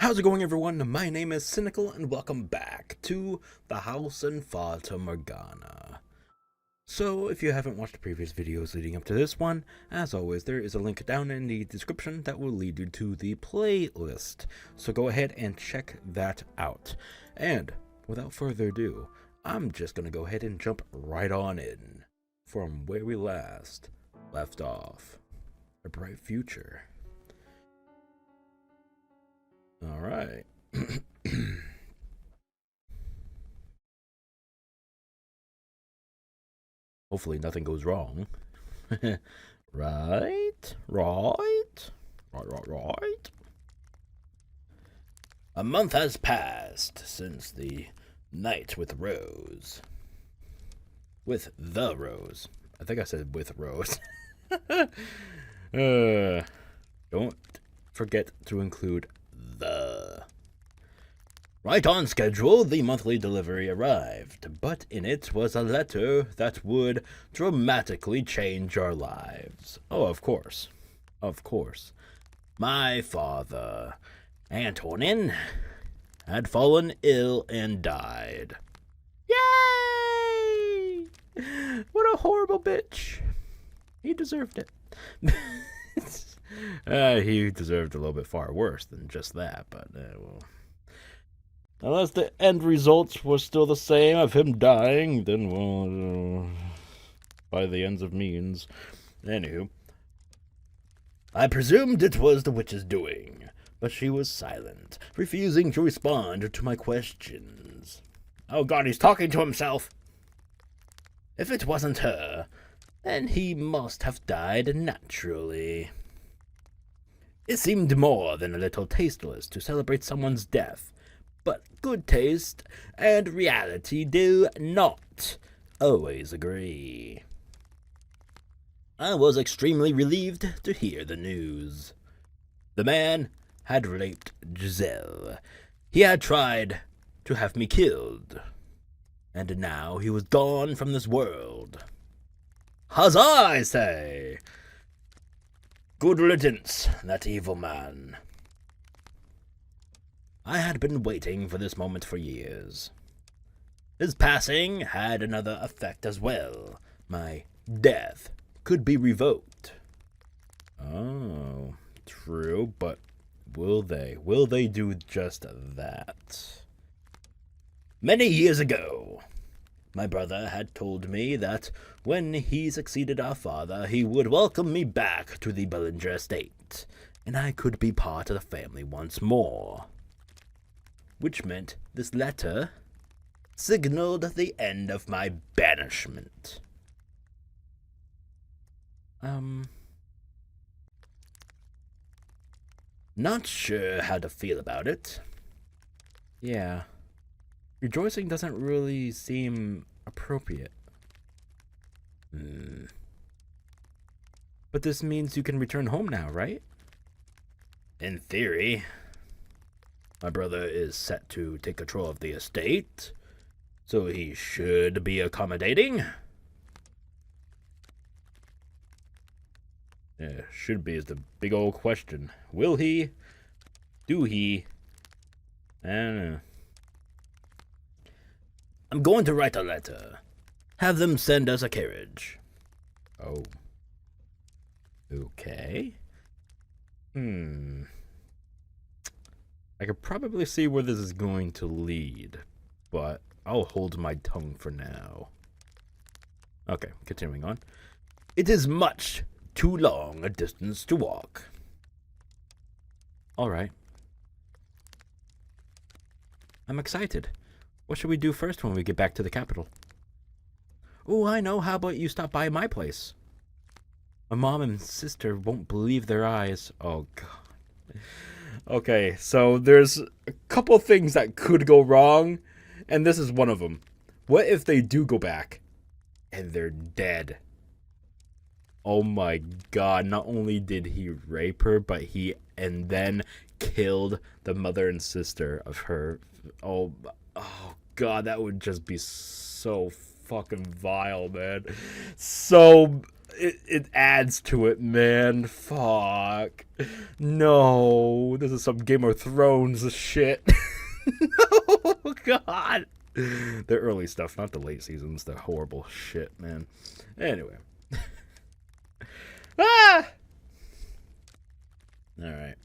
How's it going, everyone? My name is Sinikle, and welcome back to the house in Fata Morgana. So, if you haven't watched the previous videos leading up to this one, as always, there is a link down in the description that will lead you to the playlist. So go ahead and check that out. And, without further ado, I'm just going to go ahead and jump right on in from where we last left off. A bright future. All right. Hopefully nothing goes wrong. Right. A month has passed since the night with Rose. With the Rose. I think I said with Rose. Don't forget to include the. Right on schedule, the monthly delivery arrived, but in it was a letter that would dramatically change our lives. Oh, of course. Of course. My father, Antonin, had fallen ill and died. Yay! What a horrible bitch. He deserved it. He deserved a little bit far worse than just that, but, well. Unless the end results were still the same of him dying, then, well, by the ends of means. Anywho, I presumed it was the witch's doing, but she was silent, refusing to respond to my questions. Oh god, he's talking to himself! If it wasn't her, then he must have died naturally. It seemed more than a little tasteless to celebrate someone's death, but good taste and reality do not always agree. I was extremely relieved to hear the news. The man had raped Giselle. He had tried to have me killed, and now he was gone from this world. Huzzah, I say! Good riddance, that evil man. I had been waiting for this moment for years. His passing had another effect as well. My death could be revoked. Oh, true, but will they? Will they do just that? Many years ago, my brother had told me that when he succeeded our father, he would welcome me back to the Bellinger estate, and I could be part of the family once more. Which meant this letter signaled the end of my banishment. Not sure how to feel about it. Yeah. Rejoicing doesn't really seem appropriate. But this means you can return home now, right? In theory. My brother is set to take control of the estate, so he should be accommodating. Yeah, should be is the big old question. Will he? Do he? I don't know. I'm going to write a letter. Have them send us a carriage. Oh. Okay. I could probably see where this is going to lead, but I'll hold my tongue for now. Okay, continuing on. It is much too long a distance to walk. Alright. I'm excited. What should we do first when we get back to the capital? Oh, I know. How about you stop by my place? My mom and sister won't believe their eyes. Oh, God. Okay, so there's a couple things that could go wrong, and this is one of them. What if they do go back and they're dead? Oh my god, not only did he rape her, but he and then killed the mother and sister of her. Oh god, that would just be so fucking vile, man. So it adds to it, man. Fuck. No, this is some Game of Thrones shit. Oh God. The early stuff, not the late seasons. The horrible shit, man. Anyway. Ah. All right.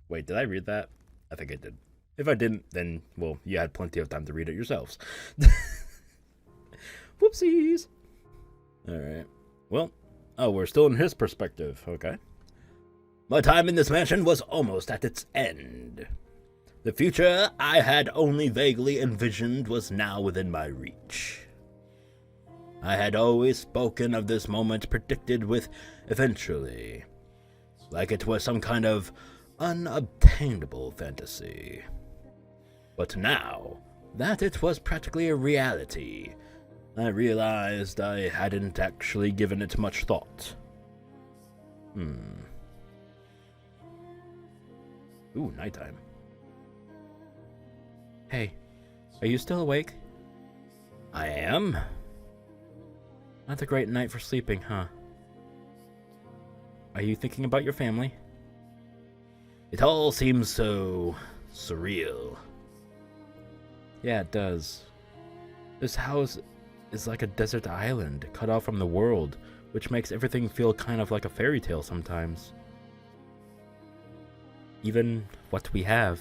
Wait, did I read that? I think I did. If I didn't, then well, you had plenty of time to read it yourselves. Whoopsies. All right. Well, oh, we're still in his perspective. Okay. My time in this mansion was almost at its end. The future I had only vaguely envisioned was now within my reach. I had always spoken of this moment predicted with eventually, like it was some kind of unobtainable fantasy. But now that it was practically a reality, I realized I hadn't actually given it much thought. Ooh, nighttime. Hey, are you still awake? I am. Not a great night for sleeping, huh? Are you thinking about your family? It all seems so surreal. Yeah, it does. This house is like a desert island, cut off from the world, which makes everything feel kind of like a fairy tale sometimes. Even what we have.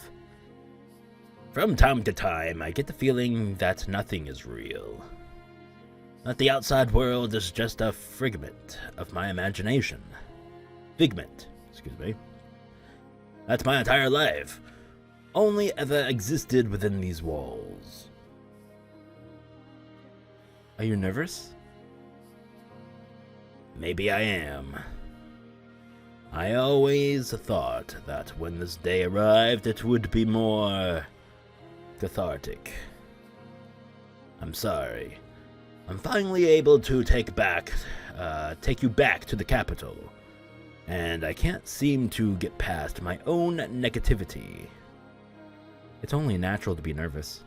From time to time, I get the feeling that nothing is real. That the outside world is just a figment of my imagination. Figment, excuse me. That's my entire life. Only ever existed within these walls. Are you nervous? Maybe I am. I always thought that when this day arrived, it would be more cathartic. I'm sorry. I'm finally able to take you back to the capital, and I can't seem to get past my own negativity. It's only natural to be nervous.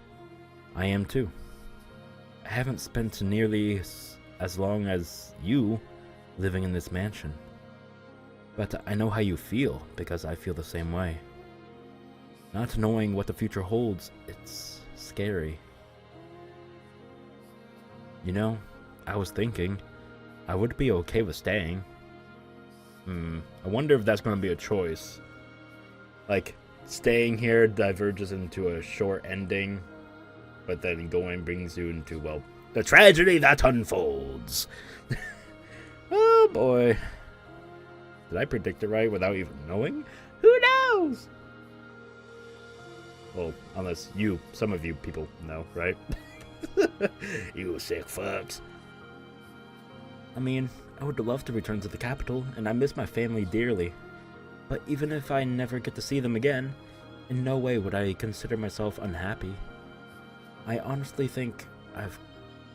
I am too. I haven't spent nearly as long as you living in this mansion. But I know how you feel, because I feel the same way. Not knowing what the future holds, it's scary. You know, I was thinking, I would be okay with staying. I wonder if that's going to be a choice. Like, staying here diverges into a short ending, but then going brings you into, well, the tragedy that unfolds. Oh boy. Did I predict it right without even knowing? Who knows? Well, unless some of you people know, right? You sick fucks. I mean, I would love to return to the capital, and I miss my family dearly. But even if I never get to see them again, in no way would I consider myself unhappy. I honestly think I've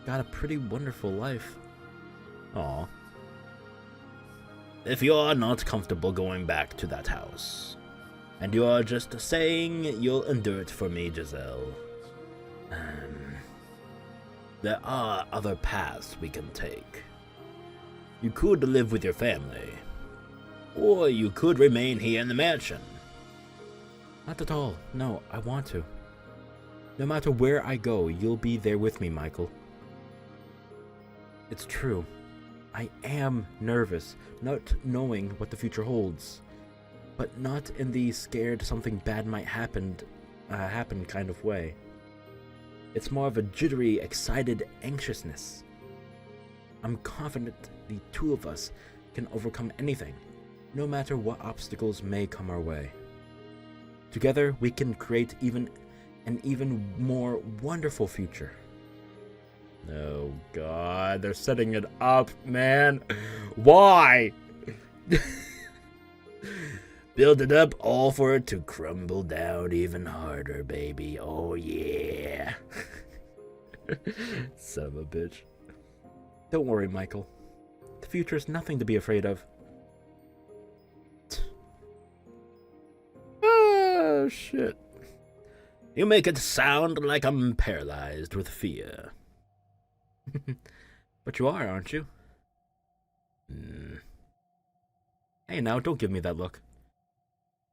got a pretty wonderful life. Aw. If you're not comfortable going back to that house, and you're just saying you'll endure it for me, Giselle, there are other paths we can take. You could live with your family, or you could remain here in the mansion. Not at all. No, I want to. No matter where I go, you'll be there with me, Michael. It's true. I am nervous, not knowing what the future holds, but not in the scared something bad might happen kind of way. It's more of a jittery, excited anxiousness. I'm confident the two of us can overcome anything, no matter what obstacles may come our way. Together, we can create an even more wonderful future. Oh God, they're setting it up, man. Why? Build it up all for it to crumble down even harder, baby. Oh yeah. Son of a bitch. Don't worry, Michael. The future is nothing to be afraid of. Oh shit. You make it sound like I'm paralyzed with fear. But you are, aren't you? Hey, now, don't give me that look.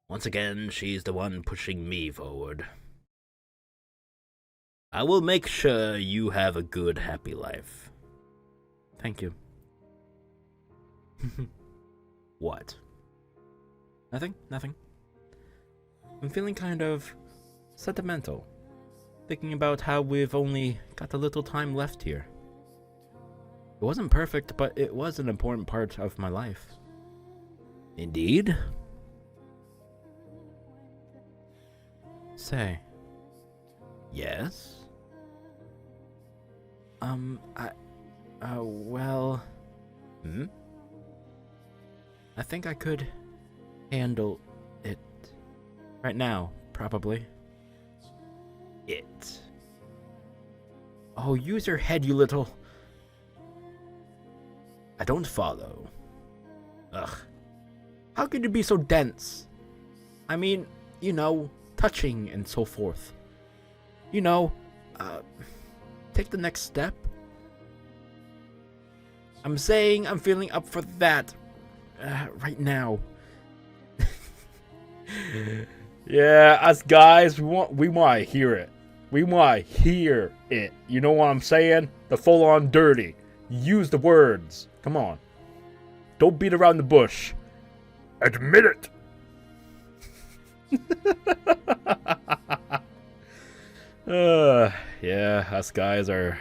Once again, she's the one pushing me forward. I will make sure you have a good, happy life. Thank you. What? Nothing? Nothing. I'm feeling kind of sentimental. Thinking about how we've only got a little time left here. It wasn't perfect, but it was an important part of my life. Indeed? Say. Yes? Well... I think I could handle it. Right now, probably. It. Oh, use your head, you little... I don't follow. Ugh. How could you be so dense? I mean, you know, touching and so forth. You know, take the next step. I'm saying I'm feeling up for that right now. Yeah, us guys, we want to hear it. We want to hear it. You know what I'm saying? The full-on dirty. Use the words. Come on. Don't beat around the bush. Admit it. Yeah, us guys are...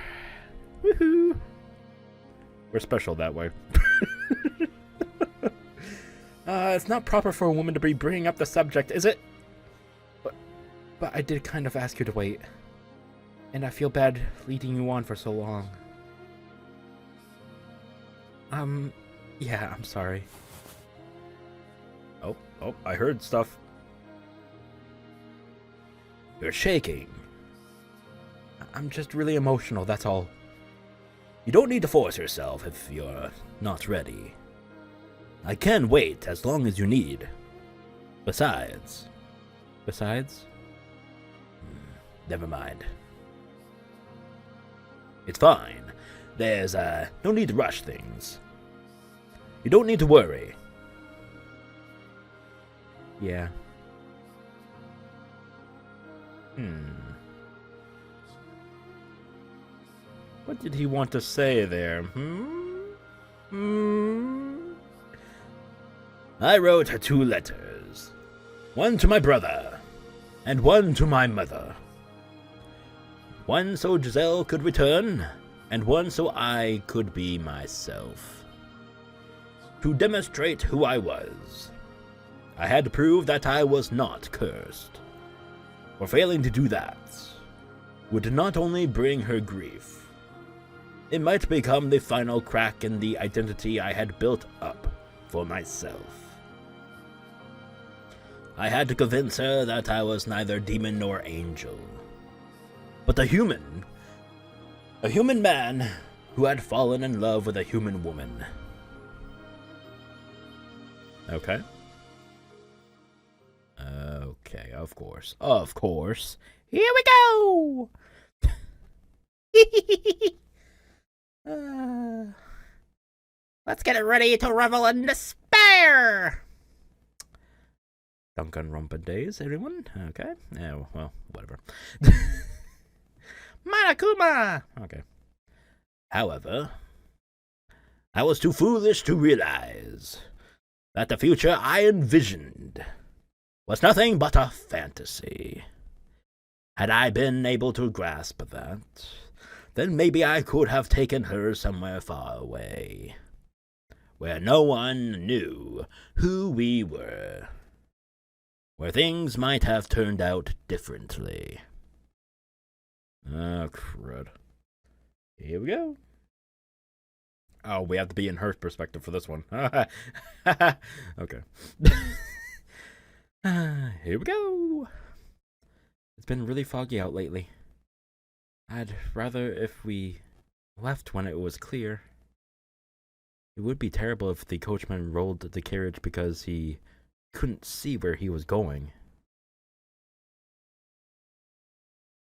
Woohoo. We're special that way. It's not proper for a woman to be bringing up the subject, is it? But I did kind of ask you to wait. And I feel bad leading you on for so long. Yeah, I'm sorry. Oh, I heard stuff. You're shaking. I'm just really emotional, that's all. You don't need to force yourself if you're not ready. I can wait as long as you need. Besides? Never mind. It's fine. There's, no need to rush things. You don't need to worry. Yeah. What did he want to say there? I wrote 2 letters. One to my brother, and one to my mother. One so Giselle could return, and one so I could be myself. To demonstrate who I was. I had to prove that I was not cursed. For failing to do that would not only bring her grief, it might become the final crack in the identity I had built up for myself. I had to convince her that I was neither demon nor angel, but a human man who had fallen in love with a human woman. Okay. Okay, of course. Here we go! Let's get ready to revel in despair! Danganronpa days, everyone? Okay. Oh, well, whatever. Monokuma! Okay. However, I was too foolish to realize that the future I envisioned was nothing but a fantasy. Had I been able to grasp that, then maybe I could have taken her somewhere far away, where no one knew who we were, where things might have turned out differently. Oh, crud. Here we go. Oh, we have to be in her perspective for this one. Okay. Here we go. It's been really foggy out lately. I'd rather if we left when it was clear. It would be terrible if the coachman rolled the carriage because he couldn't see where he was going.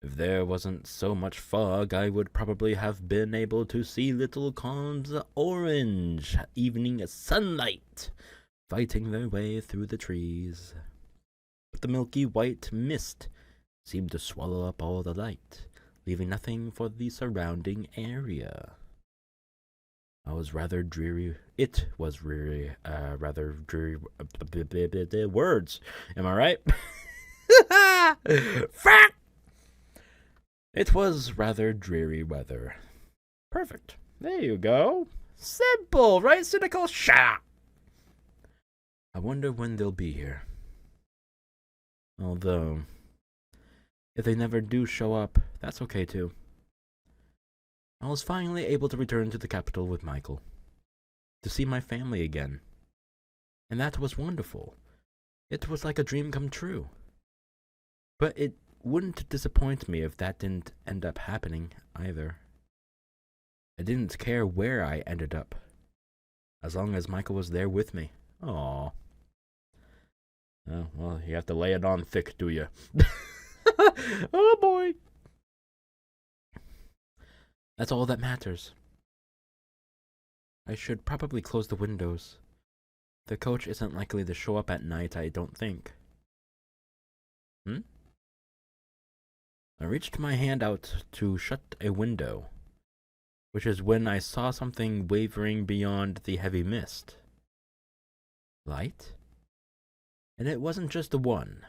If there wasn't so much fog, I would probably have been able to see little columns of orange evening sunlight fighting their way through the trees. But the milky white mist seemed to swallow up all the light, leaving nothing for the surrounding area. It was rather dreary. Words. Am I right? Fuck! It was rather dreary weather. Perfect. There you go. Simple, right, Sinikle? Shut. I wonder when they'll be here. Although, if they never do show up, that's okay too. I was finally able to return to the capital with Michael, to see my family again. And that was wonderful. It was like a dream come true. But it wouldn't disappoint me if that didn't end up happening either. I didn't care where I ended up, as long as Michael was there with me. Aww. Oh, well, you have to lay it on thick, do you? Oh boy. That's all that matters. I should probably close the windows. The coach isn't likely to show up at night, I don't think. I reached my hand out to shut a window, which is when I saw something wavering beyond the heavy mist. Light? And it wasn't just the one.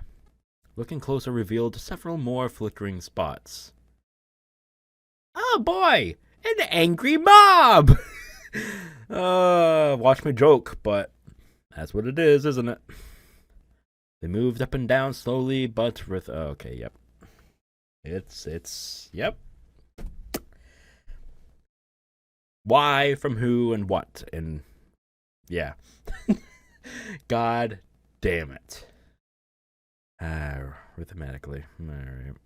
Looking closer revealed several more flickering spots. Oh boy! An angry mob! Watch me joke, but that's what it is, isn't it? They moved up and down slowly, but with... okay, yep. Yep. Why, from who, and what, and... yeah. God damn it. Arithmetically. Alright.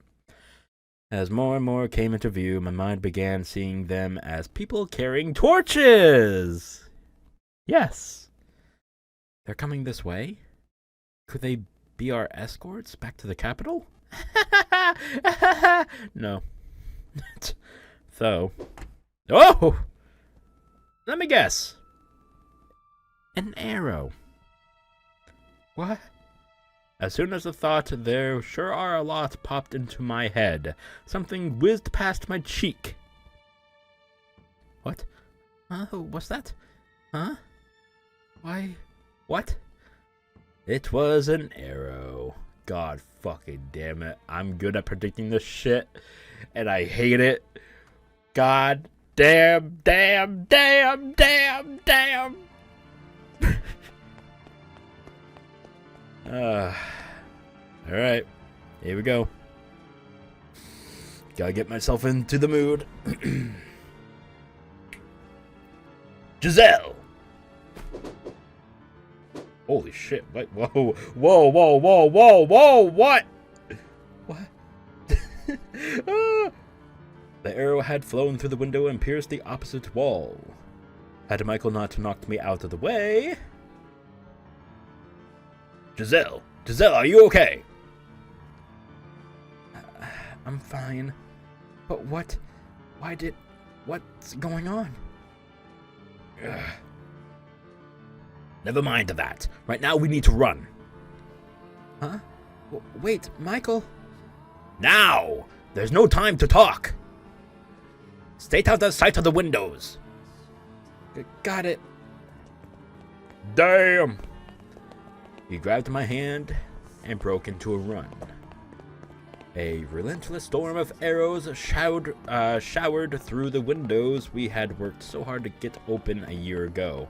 As more and more came into view, my mind began seeing them as people carrying torches! Yes. They're coming this way? Could they be our escorts back to the capital? No. So. Oh! Let me guess. An arrow. What? As soon as the thought, there sure are a lot, popped into my head. Something whizzed past my cheek. What? What's that? Huh? Why? What? It was an arrow. God fucking damn it. I'm good at predicting this shit, and I hate it. God damn. Alright. Here we go. Gotta get myself into the mood. Giselle! Holy shit. What? Whoa, what? What? The arrow had flown through the window and pierced the opposite wall. Had Michael not knocked me out of the way... Giselle, are you okay? I'm fine. But what? What's going on? Ugh. Never mind that. Right now we need to run. Huh? Wait, Michael? Now! There's no time to talk. Stay out of sight of the windows. Got it. Damn! He grabbed my hand and broke into a run. A relentless storm of arrows showered through the windows we had worked so hard to get open a year ago.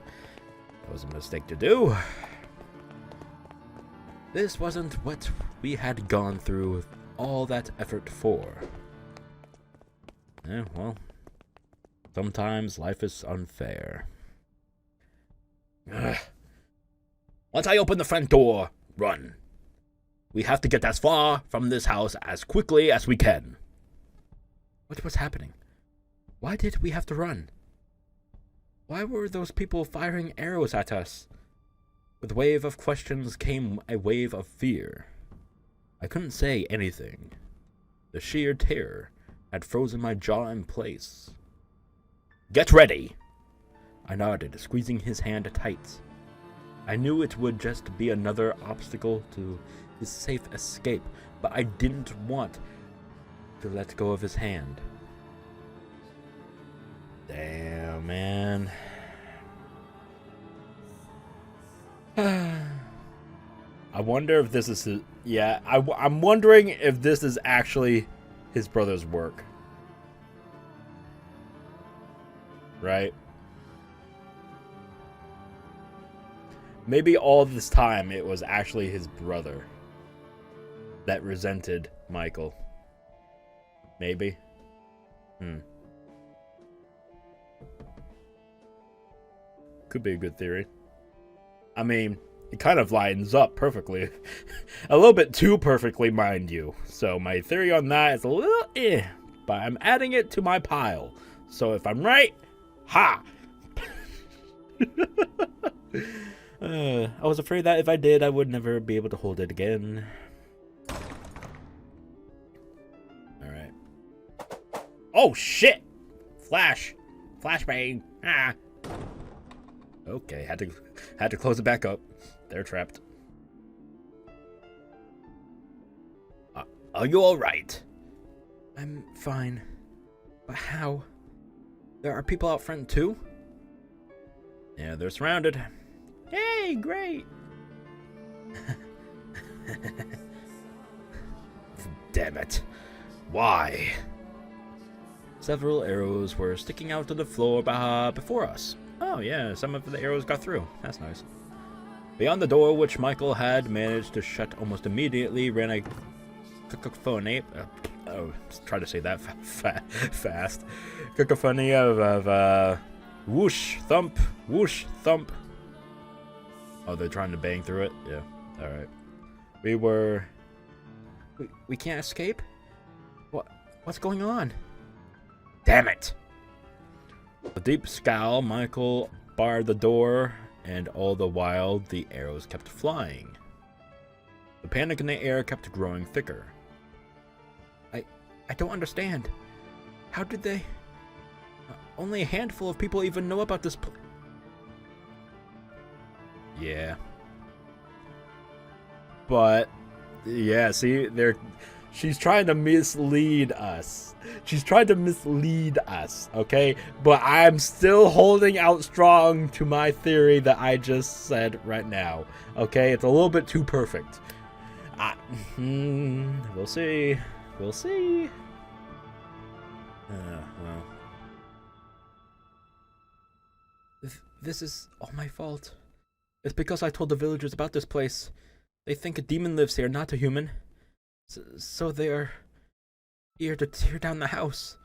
That was a mistake to do. This wasn't what we had gone through all that effort for. Well, sometimes life is unfair. Ugh. Once I open the front door, run. We have to get as far from this house as quickly as we can. What was happening? Why did we have to run? Why were those people firing arrows at us? With a wave of questions came a wave of fear. I couldn't say anything. The sheer terror had frozen my jaw in place. "Get ready!" I nodded, squeezing his hand tight. I knew it would just be another obstacle to his safe escape, but I didn't want to let go of his hand. Damn, man. I wonder if this is his... Yeah, I'm wondering if this is actually his brother's work. Right? Maybe all this time it was actually his brother that resented Michael. Maybe. Could be a good theory. I mean, it kind of lines up perfectly. A little bit too perfectly, mind you. So my theory on that is a little but I'm adding it to my pile. So if I'm right, ha! I was afraid that if I did, I would never be able to hold it again. Alright. Oh, shit! Flashbang! Ah! Okay, had to close it back up. They're trapped. Are you alright? I'm fine. But how? There are people out front too? Yeah, they're surrounded. Hey, great! Damn it. Why? Several arrows were sticking out of the floor before us. Oh yeah, some of the arrows got through. That's nice. Beyond the door, which Michael had managed to shut almost immediately, ran a cacophony. Try to say that fast. Cacophony of whoosh, thump, whoosh, thump. Oh, they're trying to bang through it? Yeah. Alright. We can't escape? What's going on? Damn it! A deep scowl, Michael barred the door, and all the while, the arrows kept flying. The panic in the air kept growing thicker. I don't understand. How did they... only a handful of people even know about this place. Yeah. But, yeah, see, she's trying to mislead us. She's trying to mislead us, okay? But I'm still holding out strong to my theory that I just said right now, okay? It's a little bit too perfect. We'll see. We'll see. Well. This is all my fault. It's because I told the villagers about this place. They think a demon lives here, not a human. So they're here to tear down the house.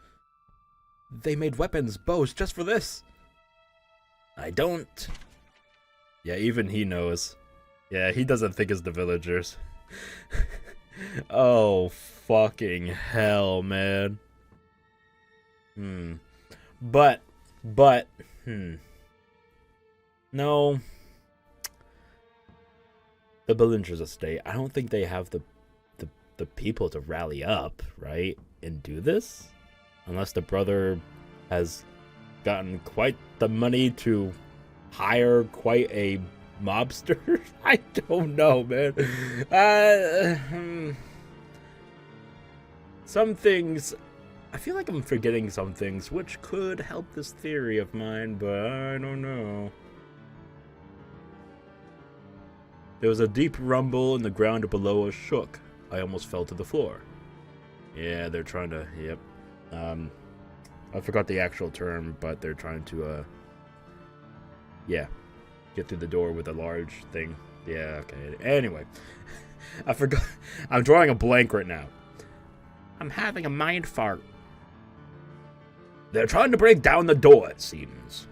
They made weapons, bows, just for this. I don't. Yeah, even he knows. Yeah, he doesn't think it's the villagers. Oh, fucking hell, man. But, no. The villagers' estate, I don't think they have the people to rally up, right, and do this, unless the brother has gotten quite the money to hire quite a mobster. I don't know, man. Some things, I feel like I'm forgetting some things which could help this theory of mine, but I don't know. There was a deep rumble and the ground below us shook. I almost fell to the floor. Yeah, they're trying to, yep. I forgot the actual term, but they're trying to, yeah, get through the door with a large thing. Yeah, okay. Anyway, I forgot. I'm drawing a blank right now. I'm having a mind fart. They're trying to break down the door, it seems.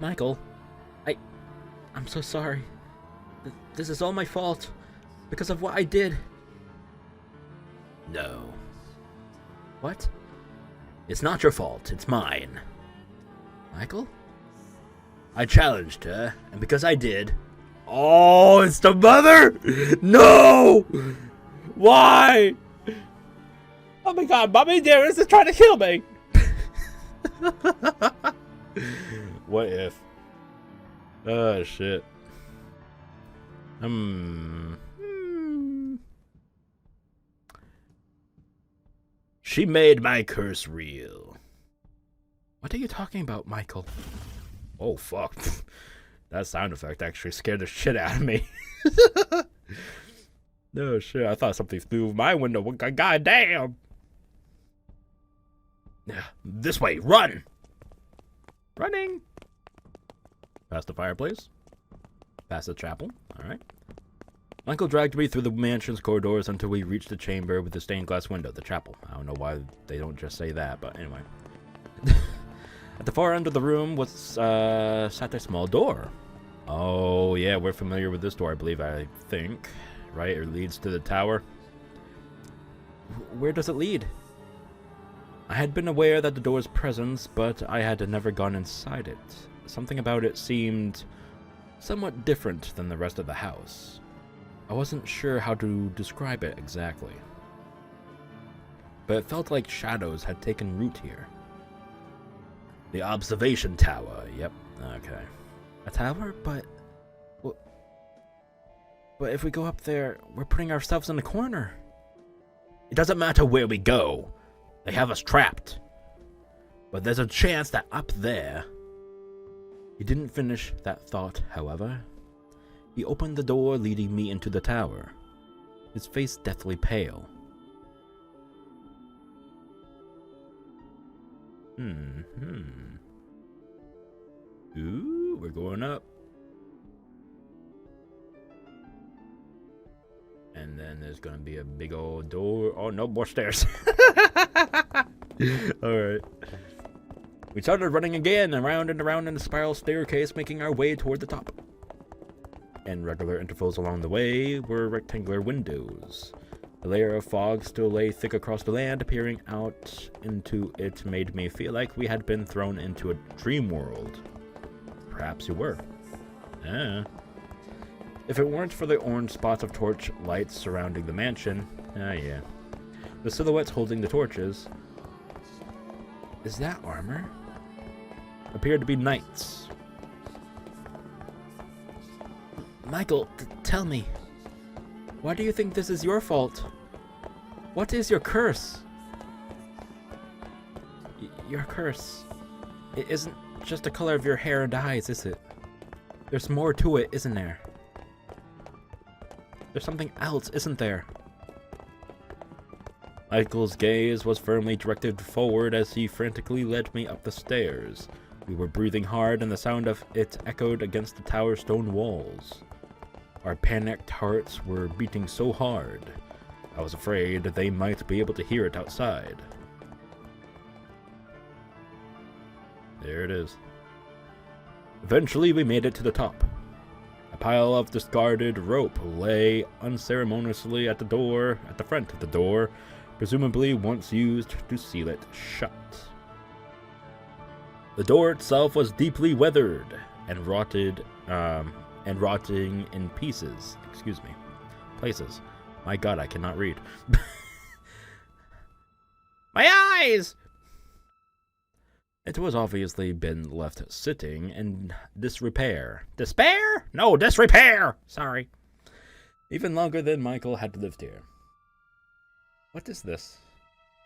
Michael, I'm so sorry. This is all my fault. Because of what I did. No. What? It's not your fault, it's mine. Michael? I challenged her, and because I did... Oh, it's the mother! No! Why? Oh my god, Mommy Dearest is trying to kill me! What if? Oh, shit. She made my curse real. What are you talking about, Michael? Oh, fuck. That sound effect actually scared the shit out of me. No shit, I thought something flew my window. God damn! This way, run! Running! Past the fireplace. Past the chapel. Alright. Michael dragged me through the mansion's corridors until we reached the chamber with the stained glass window, the chapel. I don't know why they don't just say that, but anyway. At the far end of the room was sat a small door. Oh, yeah, we're familiar with this door, I believe, I think. Right? It leads to the tower. Where does it lead? I had been aware that the door's presence, but I had never gone inside it. Something about it seemed somewhat different than the rest of the house. I wasn't sure how to describe it exactly. But it felt like shadows had taken root here. The observation tower, yep, okay. A tower? But if we go up there, we're putting ourselves in a corner. It doesn't matter where we go. They have us trapped. But there's a chance that up there... He didn't finish that thought, however. He opened the door leading me into the tower, his face deathly pale. Ooh, we're going up. And then there's gonna be a big old door. Oh, no more stairs. Alright. We started running again, around and around in a spiral staircase, making our way toward the top. In regular intervals along the way were rectangular windows. A layer of fog still lay thick across the land. Peering out into it made me feel like we had been thrown into a dream world. Perhaps you were. If it weren't for the orange spots of torch lights surrounding the mansion, yeah. The silhouettes holding the torches. Is that armor? Appeared to be knights. Michael, tell me. Why do you think this is your fault? What is your curse? Your curse. It isn't just the color of your hair and eyes, is it? There's more to it, isn't there? There's something else, isn't there? Michael's gaze was firmly directed forward as he frantically led me up the stairs. We were breathing hard, and the sound of it echoed against the tower's stone walls. Our panicked hearts were beating so hard, I was afraid they might be able to hear it outside. There it is. Eventually, we made it to the top. A pile of discarded rope lay unceremoniously at the front of the door, presumably once used to seal it shut. The door itself was deeply weathered and rotting in pieces. Places. My God, I cannot read. My eyes! It was obviously been left sitting in disrepair. Despair? No, disrepair! Sorry. Even longer than Michael had lived here. What is this?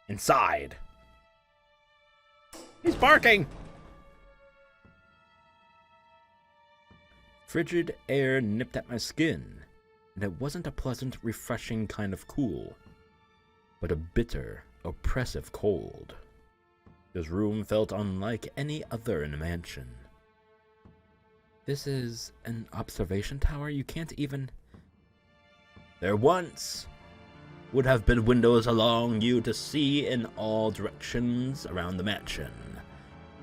Inside. He's barking! Frigid air nipped at my skin, and it wasn't a pleasant, refreshing kind of cool, but a bitter, oppressive cold. This room felt unlike any other in a mansion. This is an observation tower? You can't even... There once would have been windows along you to see in all directions around the mansion.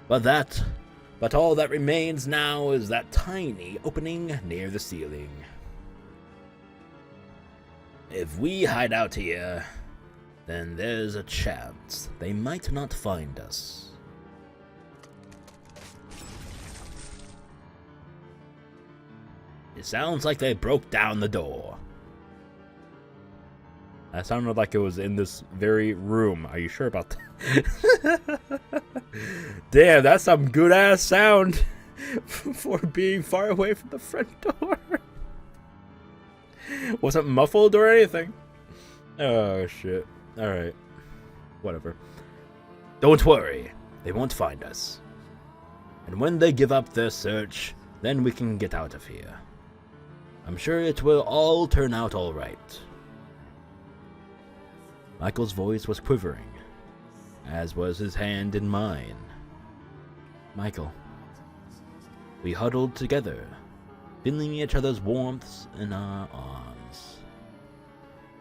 But all that remains now is that tiny opening near the ceiling. If we hide out here, then there's a chance they might not find us. It sounds like they broke down the door. That sounded like it was in this very room. Are you sure about that? Damn, that's some good ass sound for being far away from the front door. Wasn't muffled or anything. Oh shit. Alright. Whatever. Don't worry. They won't find us. And when they give up their search, then we can get out of here. I'm sure it will all turn out all right. Michael's voice was quivering, as was his hand in mine. Michael. We huddled together, feeling each other's warmth in our arms.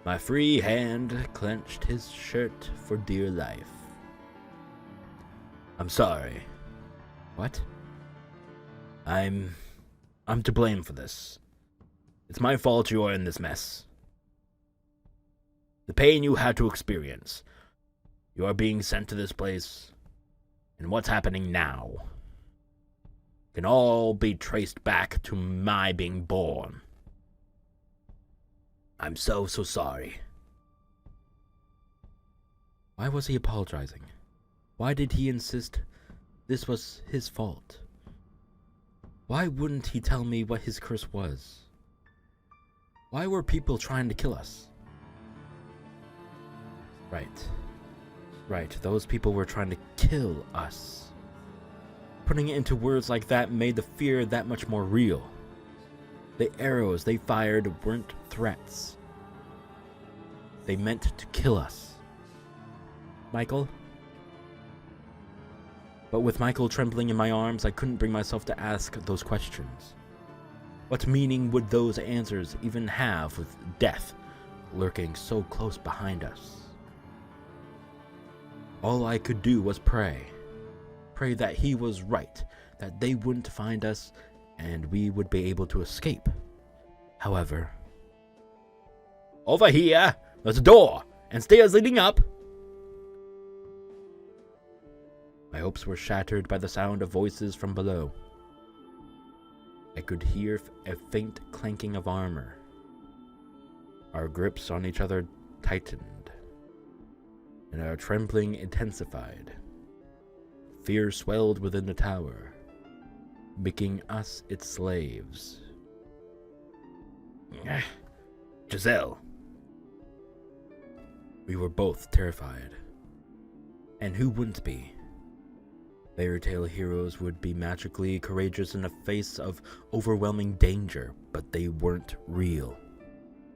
My free hand clenched his shirt for dear life. I'm sorry. What? I'm to blame for this. It's my fault you are in this mess. The pain you had to experience. You are being sent to this place, and what's happening now can all be traced back to my being born. I'm so sorry. Why was he apologizing? Why did he insist this was his fault? Why wouldn't he tell me what his curse was? Why were people trying to kill us? Right, those people were trying to kill us. Putting it into words like that made the fear that much more real. The arrows they fired weren't threats. They meant to kill us. Michael? But with Michael trembling in my arms, I couldn't bring myself to ask those questions. What meaning would those answers even have with death lurking so close behind us? All I could do was pray. Pray that he was right, that they wouldn't find us, and we would be able to escape. However... Over here! There's a door, and stairs leading up! My hopes were shattered by the sound of voices from below. I could hear a faint clanking of armor. Our grips on each other tightened, and our trembling intensified. Fear swelled within the tower, making us its slaves. Giselle. We were both terrified. And who wouldn't be? Fairy tale heroes would be magically courageous in the face of overwhelming danger, but they weren't real.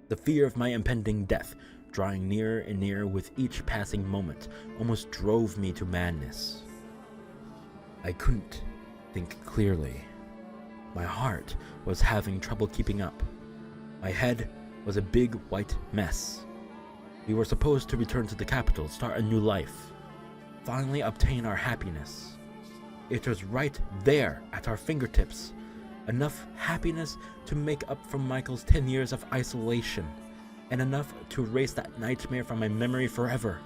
The fear of my impending death, drawing nearer and nearer with each passing moment, almost drove me to madness. I couldn't think clearly. My heart was having trouble keeping up. My head was a big white mess. We were supposed to return to the capital, start a new life, finally obtain our happiness. It was right there at our fingertips. Enough happiness to make up for Michael's 10 years of isolation, and enough to erase that nightmare from my memory forever.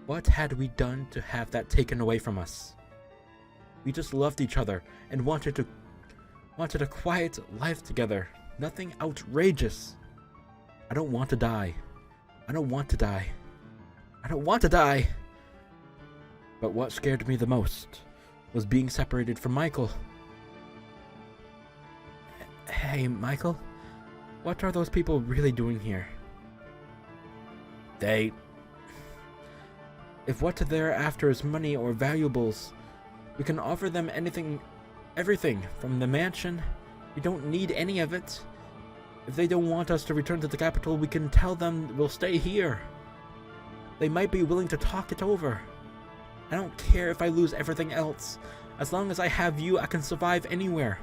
What had we done to have that taken away from us? We just loved each other and wanted a quiet life together. Nothing outrageous. I don't want to die. I don't want to die. I don't want to die. But what scared me the most was being separated from Michael. Hey, Michael, what are those people really doing here? If what they're after is money or valuables, we can offer them everything from the mansion. We don't need any of it. If they don't want us to return to the capital, we can tell them we'll stay here. They might be willing to talk it over. I don't care if I lose everything else. As long as I have you, I can survive anywhere.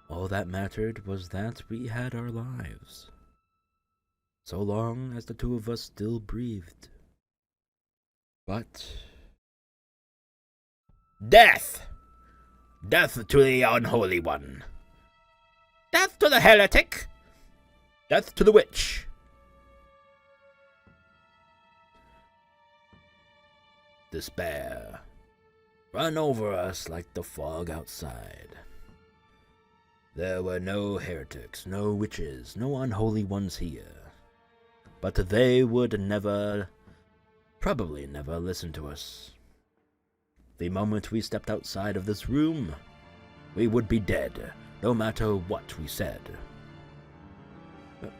All that mattered was that we had our lives. So long as the two of us still breathed. But... Death! Death to the unholy one. Death to the heretic. Death to the witch. Despair run over us like the fog outside. There were no heretics, no witches, no unholy ones here. But they would never, probably never listen to us. The moment we stepped outside of this room, we would be dead, no matter what we said.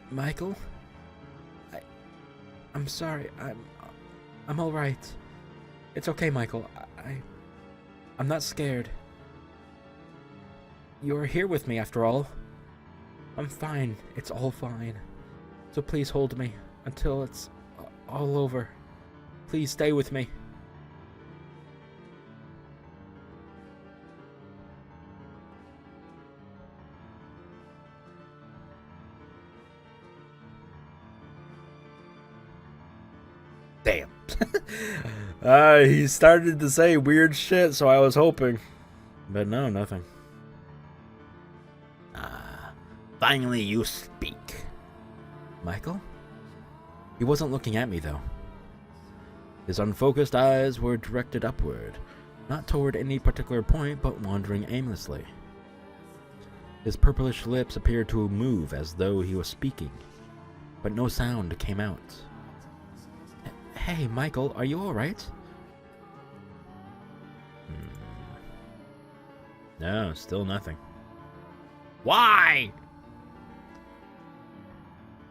Michael? I'm sorry. I'm all right. It's okay, Michael. I'm not scared. You're here with me after all. I'm fine. It's all fine. So please hold me until it's all over. Please stay with me. Damn. He started to say weird shit, so I was hoping. But no, nothing. Finally you speak. Michael? He wasn't looking at me, though. His unfocused eyes were directed upward, not toward any particular point, but wandering aimlessly. His purplish lips appeared to move as though he was speaking, but no sound came out. Hey, Michael, are you alright? No, still nothing. Why?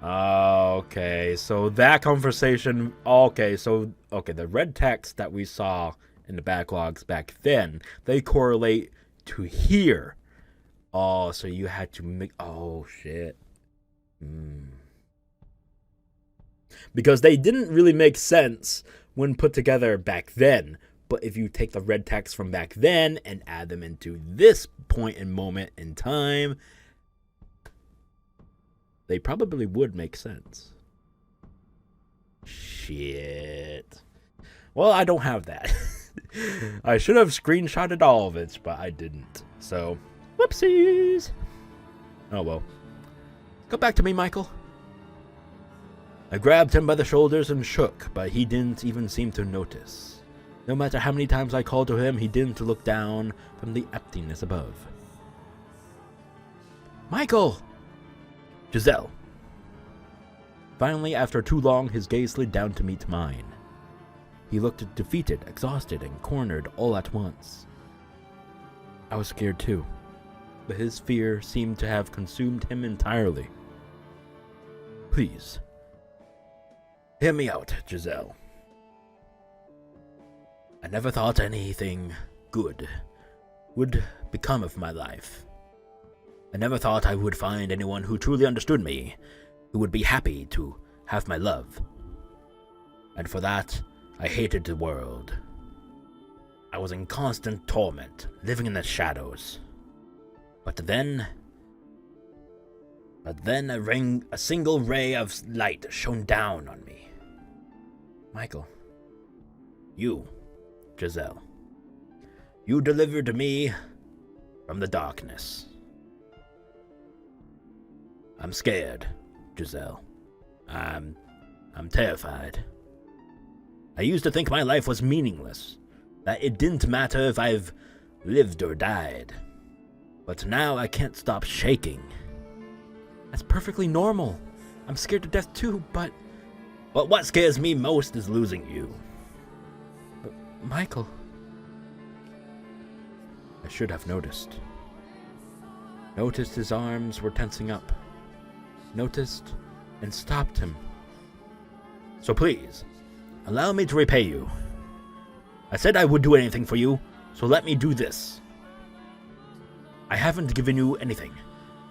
Okay, so that conversation... the red text that we saw in the backlogs back then, they correlate to here. Oh, so you had to make... Oh, shit. Because they didn't really make sense when put together back then. But if you take the red text from back then and add them into this point and moment in time, they probably would make sense. Shit. Well, I don't have that. I should have screenshotted all of it, but I didn't. So, whoopsies. Oh well. Go back to me, Michael. I grabbed him by the shoulders and shook, but he didn't even seem to notice. No matter how many times I called to him, he didn't look down from the emptiness above. Michael! Giselle. Finally, after too long, his gaze slid down to meet mine. He looked defeated, exhausted, and cornered all at once. I was scared too, but his fear seemed to have consumed him entirely. Please, hear me out, Giselle. I never thought anything good would become of my life. I never thought I would find anyone who truly understood me, who would be happy to have my love. And for that, I hated the world. I was in constant torment, living in the shadows. But then a single ray of light shone down on me. Michael. You, Giselle. You delivered me from the darkness. I'm scared, Giselle. I'm terrified. I used to think my life was meaningless, that it didn't matter if I've lived or died. But now I can't stop shaking. That's perfectly normal. I'm scared to death too, but what scares me most is losing you. Michael. I should have noticed. Noticed his arms were tensing up. Noticed and stopped him. So please, allow me to repay you. I said I would do anything for you, so let me do this. I haven't given you anything.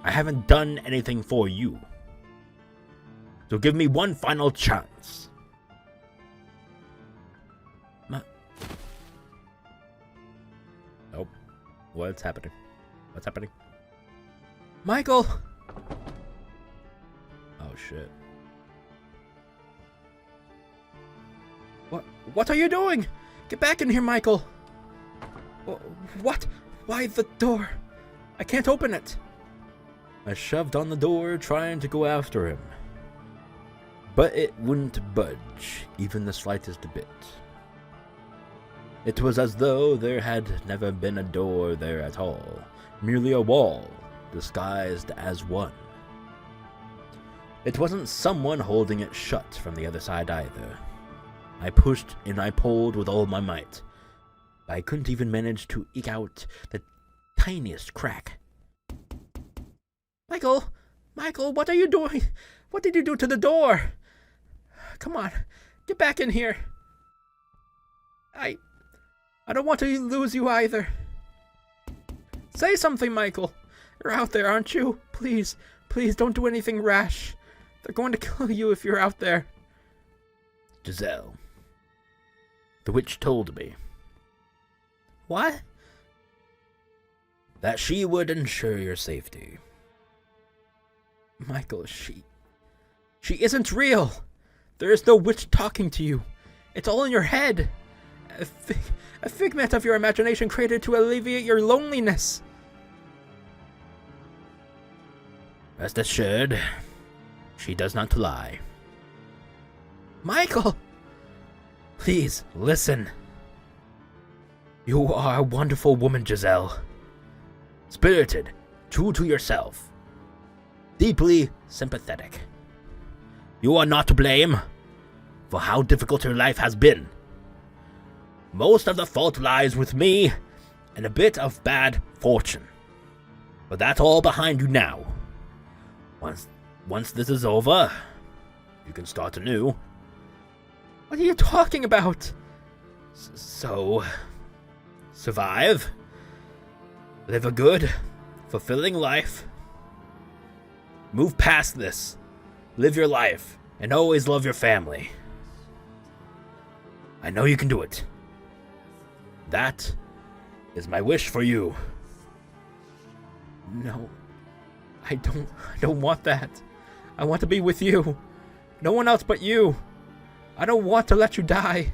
I haven't done anything for you. So give me one final chance. Nope. What's happening? What's happening? Michael! Oh shit. What are you doing? Get back in here, Michael! What? Why the door? I can't open it. I shoved on the door, trying to go after him. But it wouldn't budge, even the slightest bit. It was as though there had never been a door there at all, merely a wall, disguised as one. It wasn't someone holding it shut from the other side either. I pushed and I pulled with all my might, but I couldn't even manage to eke out the tiniest crack. Michael, what are you doing? What did you do to the door? Come on, get back in here. I don't want to lose you either. Say something, Michael. You're out there, aren't you? Please don't do anything rash. They're going to kill you if you're out there. Giselle. The witch told me. What? That she would ensure your safety. Michael, she isn't real. There is no witch talking to you. It's all in your head. A figment of your imagination created to alleviate your loneliness. Rest assured, she does not lie. Michael! Please, listen. You are a wonderful woman, Giselle. Spirited, true to yourself. Deeply sympathetic. You are not to blame for how difficult your life has been. Most of the fault lies with me and a bit of bad fortune. But that's all behind you now. Once this is over, you can start anew. What are you talking about? So, survive, live a good, fulfilling life, move past this, live your life, and always love your family. I know you can do it. That is my wish for you. No, I don't want that. I want to be with you. No one else but you. I don't want to let you die.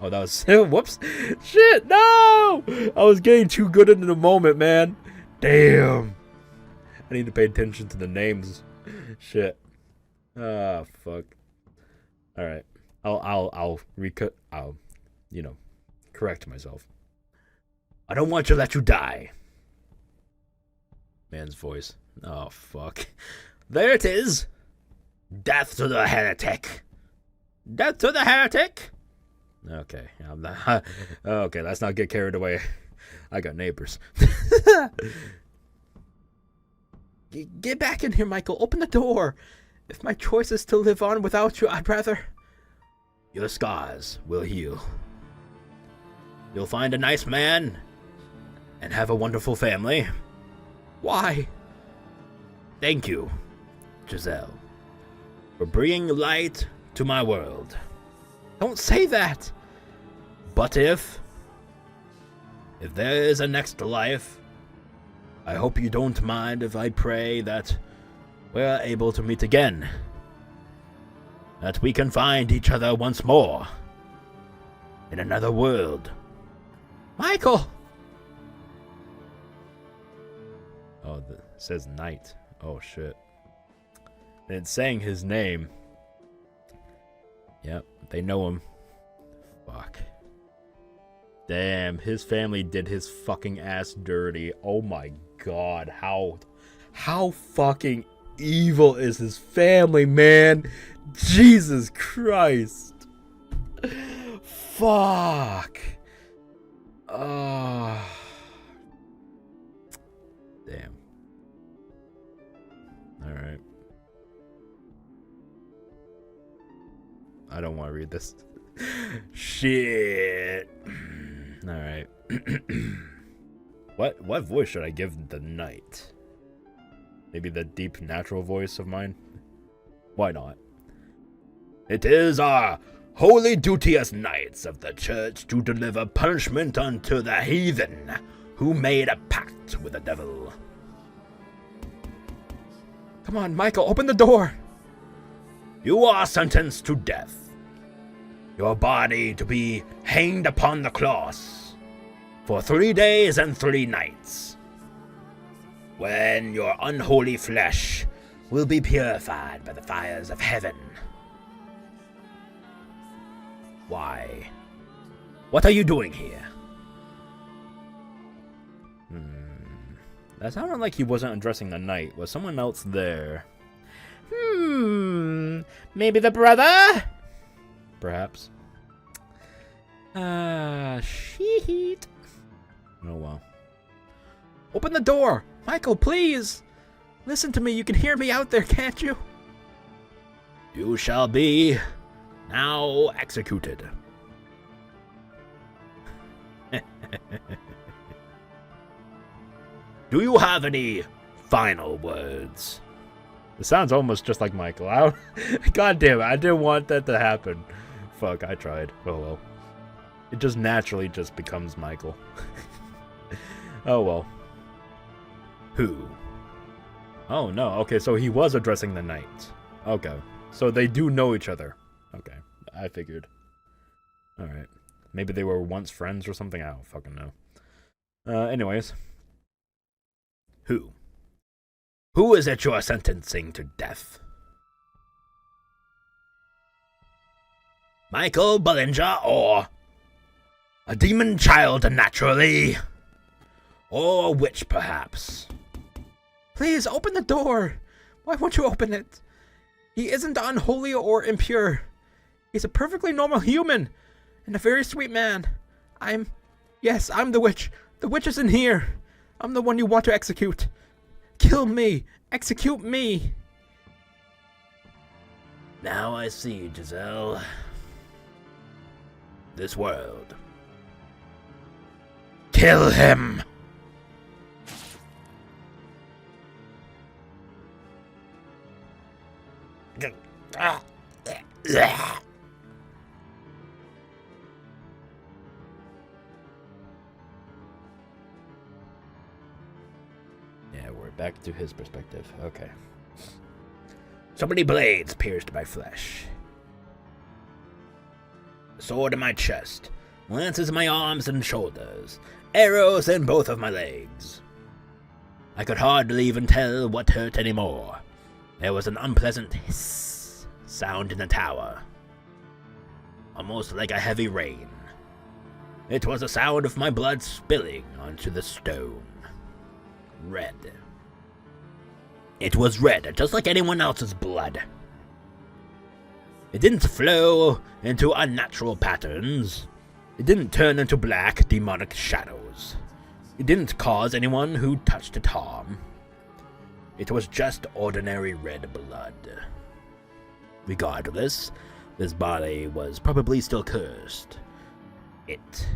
Oh, that was... Whoops. Shit, no! I was getting too good into the moment, man. Damn. I need to pay attention to the names. Shit. Ah, fuck. Alright. I'll recut... I'll, correct myself. I don't want to let you die. Man's voice. Oh, fuck. There it is. Death to the heretic. Death to the heretic. Okay, I'm not. Okay, let's not get carried away. I got neighbors. Get back in here, Michael. Open the door. If my choice is to live on without you, I'd rather... Your scars will heal. You'll find a nice man and have a wonderful family. Why? Thank you, Giselle, for bringing light to my world. Don't say that. But if there is a next life, I hope you don't mind if I pray that we're able to meet again. That we can find each other once more in another world. Michael! Oh, it says night. Oh, shit. And it's saying his name. Yep, they know him. Fuck. Damn, his family did his fucking ass dirty. Oh my god, how fucking evil is his family, man? Jesus Christ. Fuck. Damn. Alright. I don't want to read this. Shit. Alright. What voice should I give the night? Maybe the deep natural voice of mine? Why not? It is our holy duty as knights of the church to deliver punishment unto the heathen who made a pact with the devil. Come on, Michael, open the door. You are sentenced to death. Your body to be hanged upon the cross for 3 days and 3 nights, when your unholy flesh will be purified by the fires of heaven. Why? What are you doing here? That sounded like he wasn't addressing the knight. Was someone else there? Maybe the brother? Perhaps. Shit. Oh well. Open the door! Michael, please! Listen to me, you can hear me out there, can't you? You shall be now executed. Do you have any final words? It sounds almost just like Michael. God damn it, I didn't want that to happen. Fuck, I tried. Oh well. It just naturally just becomes Michael. Oh well. Who? Oh no, okay, so he was addressing the knight. Okay. So they do know each other. Okay, I figured. Alright. Maybe they were once friends or something? I don't fucking know. Anyways. Who? Who is it you are sentencing to death? Michael Bollinger or a demon child naturally? Or a witch, perhaps? Please, open the door! Why won't you open it? He isn't unholy or impure. He's a perfectly normal human, and a very sweet man. Yes, I'm the witch. The witch is in here. I'm the one you want to execute. Kill me. Execute me. Now I see, Giselle. This world. Kill him! Yeah, we're back to his perspective. Okay. So many blades pierced my flesh. A sword in my chest. Lances in my arms and shoulders. Arrows in both of my legs. I could hardly even tell what hurt anymore. There was an unpleasant hiss sound in the tower. Almost like a heavy rain. It was the sound of my blood spilling onto the stone. Red. It was red, just like anyone else's blood. It didn't flow into unnatural patterns. It didn't turn into black, demonic shadows. It didn't cause anyone who touched it harm. It was just ordinary red blood. Regardless, this body was probably still cursed. It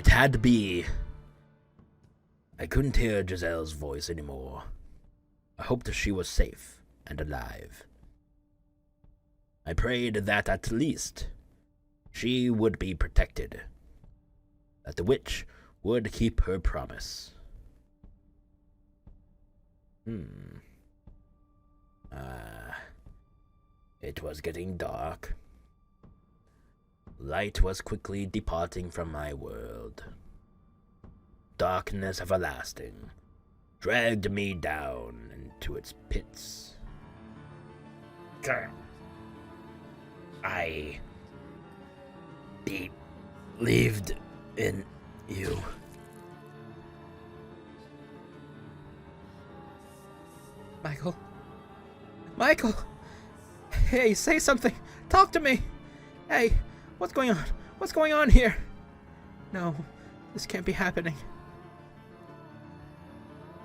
had to be. I couldn't hear Giselle's voice anymore. I hoped she was safe and alive. I prayed that at least she would be protected. That the witch would keep her promise. It was getting dark. Light was quickly departing from my world. Darkness everlasting dragged me down into its pits. I believed in you. Michael? Michael! Hey, say something! Talk to me! Hey, what's going on? What's going on here? No, this can't be happening.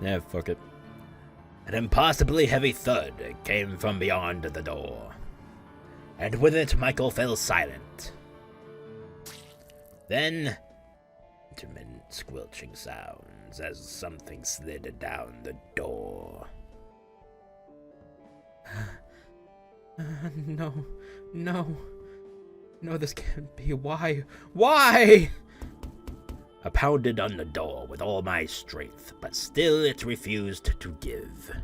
Yeah, fuck it. An impossibly heavy thud came from beyond the door. And with it, Michael fell silent. Then, intermittent squelching sounds as something slid down the door. No, this can't be. Why? Why? I pounded on the door with all my strength, but still it refused to give.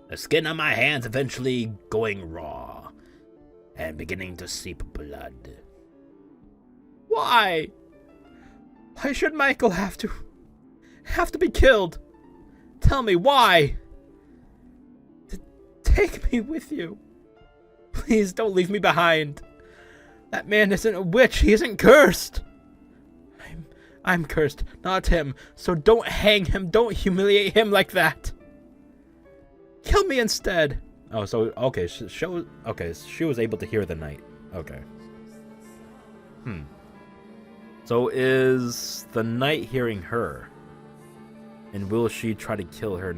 The skin on my hands eventually going raw, and beginning to seep blood. Why? Why should Michael have to be killed? Tell me why? Take me with you. Please don't leave me behind. That man isn't a witch. He isn't cursed. I'm cursed, not him. So don't hang him. Don't humiliate him like that. Kill me instead. Oh, so okay, okay, she was able to hear the knight. Okay. So is the knight hearing her? And will she try to kill her?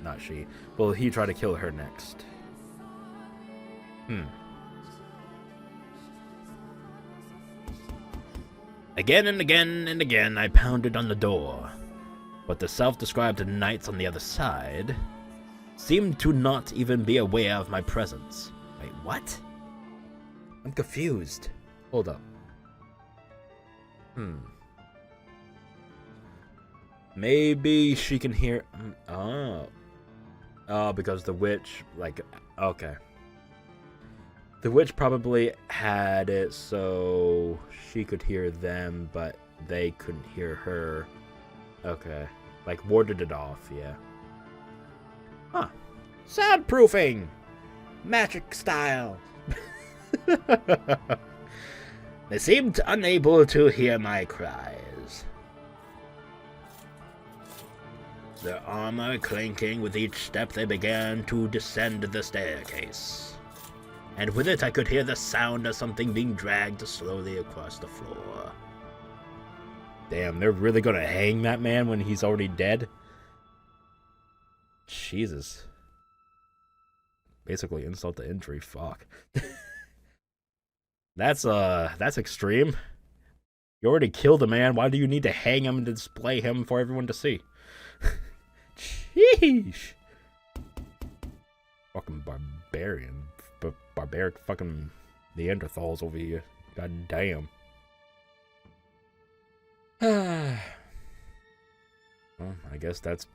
Not she. Will he try to kill her next? Again and again and again, I pounded on the door, but the self-described knights on the other side seemed to not even be aware of my presence. Wait, what? I'm confused. Hold up. Maybe she can hear... Oh, because the witch, like... Okay. The witch probably had it so she could hear them, but they couldn't hear her. Okay. Like, warded it off, yeah. Huh. Soundproofing! Magic style! They seemed unable to hear my cries. Their armor clanking with each step, they began to descend the staircase. And with it I could hear the sound of something being dragged slowly across the floor. Damn, they're really gonna hang that man when he's already dead? Jesus. Basically insult to injury, fuck. That's extreme. You already killed a man, why do you need to hang him and display him for everyone to see? Sheesh. Fucking barbarian. Barbaric fucking Neanderthals over here. God damn. Well, I guess that's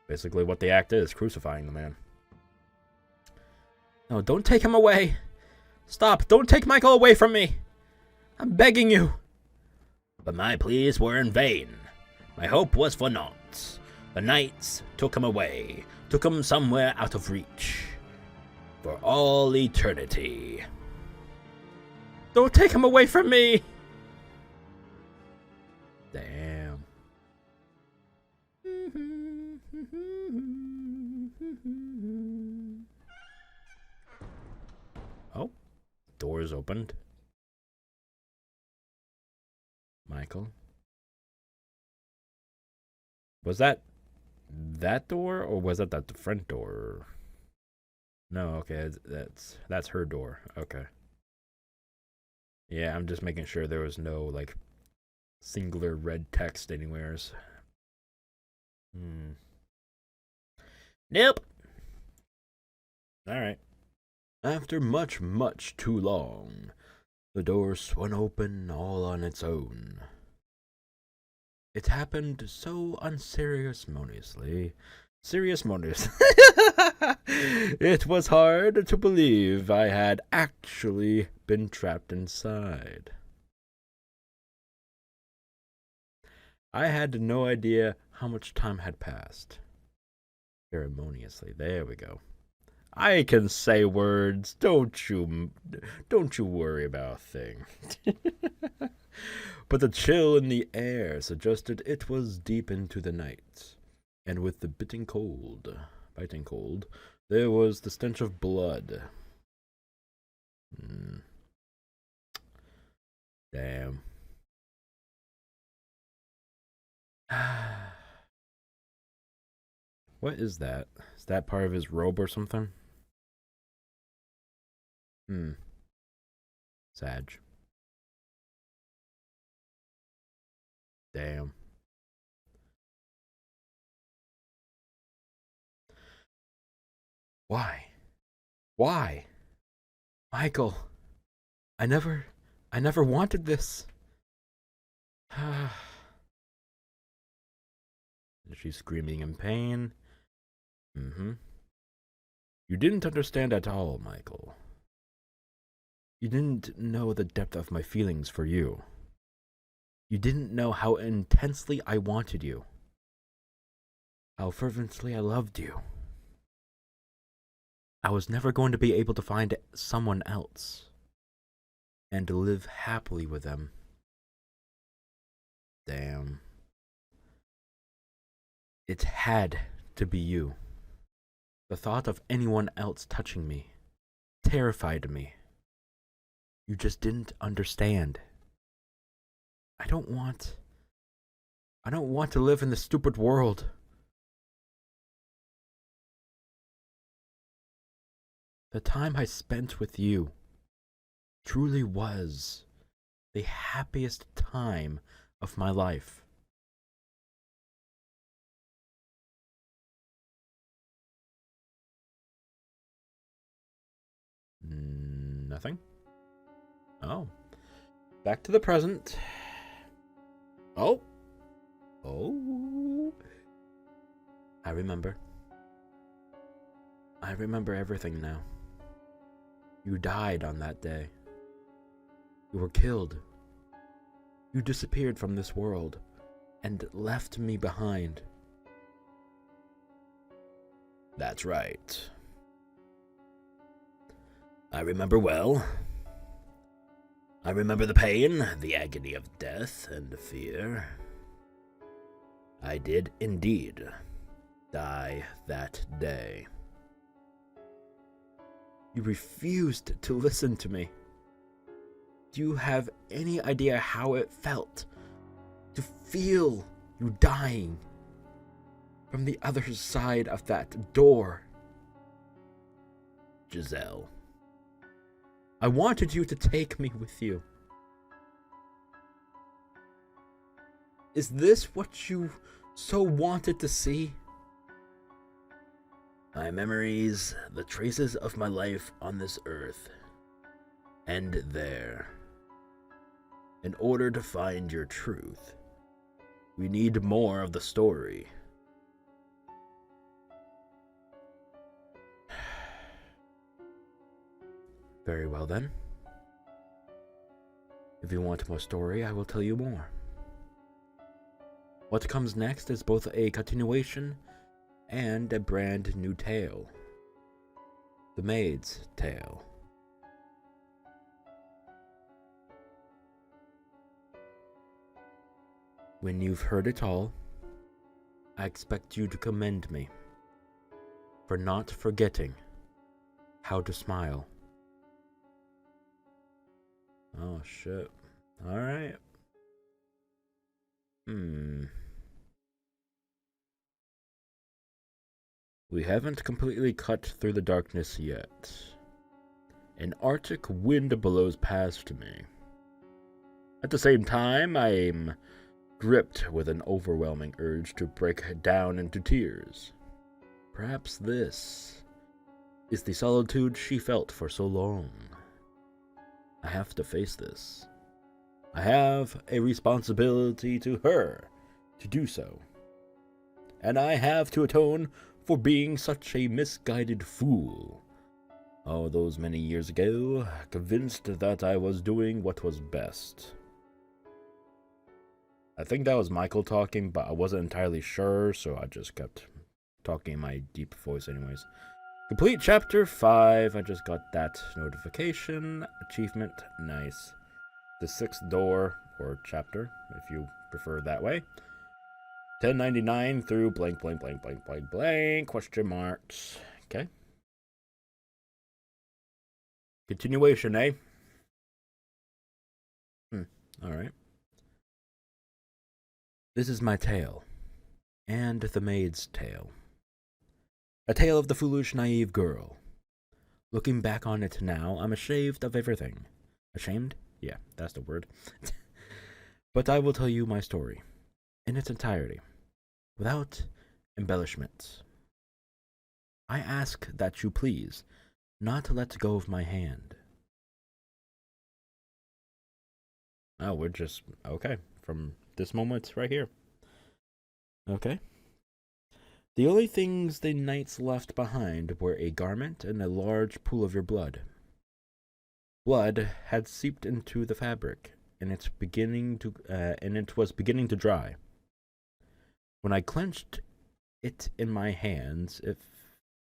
basically what the act is, crucifying the man. No, don't take him away. Stop, don't take Michael away from me. I'm begging you. But my pleas were in vain. My hope was for naught. The knights took him away, took him somewhere out of reach. For all eternity. Don't take him away from me! Damn. Oh, doors opened. Michael. Was that door, or was that the front door? No, okay, that's her door. Okay. Yeah, I'm just making sure there was no, like, singular red text anywheres. Nope. Alright. After much too long, the door swung open all on its own. It happened so unceremoniously. It was hard to believe I had actually been trapped inside. I had no idea how much time had passed. Ceremoniously, there we go. I can say words, don't you worry about a thing. But the chill in the air suggested it was deep into the night, and with the biting cold, there was the stench of blood. Damn. What is that? Is that part of his robe or something? Sag. Damn. Why? Michael, I never wanted this. She's screaming in pain. You didn't understand at all, Michael. You didn't know the depth of my feelings for you. You didn't know how intensely I wanted you. How fervently I loved you. I was never going to be able to find someone else and to live happily with them. damn. It had to be you. The thought of anyone else touching me terrified me. You just didn't understand. I don't want to live in this stupid world. The time I spent with you truly was the happiest time of my life. Nothing? Oh. Back to the present. Oh. Oh. I remember. I remember everything now. You died on that day. You were killed. You disappeared from this world and left me behind. That's right. I remember well. I remember the pain, the agony of death, and the fear. I did indeed die that day. You refused to listen to me. Do you have any idea how it felt to feel you dying from the other side of that door? Giselle, I wanted you to take me with you. Is this what you so wanted to see? My memories, the traces of my life on this earth, end there. In order to find your truth, we need more of the story. Very well then. If you want more story, I will tell you more. What comes next is both a continuation and a brand new tale. The Maid's Tale. When you've heard it all, I expect you to commend me for not forgetting how to smile. Oh shit. Alright. We haven't completely cut through the darkness yet. An arctic wind blows past me. At the same time, I'm gripped with an overwhelming urge to break down into tears. Perhaps this is the solitude she felt for so long. I have to face this. I have a responsibility to her to do so. And I have to atone for being such a misguided fool. Oh, those many years ago, convinced that I was doing what was best. I think that was Michael talking, but I wasn't entirely sure, so I just kept talking in my deep voice anyways. Complete chapter 5. I just got that notification. Achievement. Nice. The 6th door, or chapter, if you prefer that way. 1099 through blank, blank, blank, blank, blank, blank, question marks. Okay. Continuation, eh? Alright. This is my tale, and the maid's tale. A tale of the foolish, naive girl. Looking back on it now, I'm ashamed of everything. Ashamed? Yeah, that's the word. But I will tell you my story, in its entirety, without embellishments. I ask that you please not let go of my hand. Oh, we're just, okay, from this moment right here. Okay. The only things the knights left behind were a garment and a large pool of your blood. Blood had seeped into the fabric, and it was beginning to dry. When I clenched it in my hands,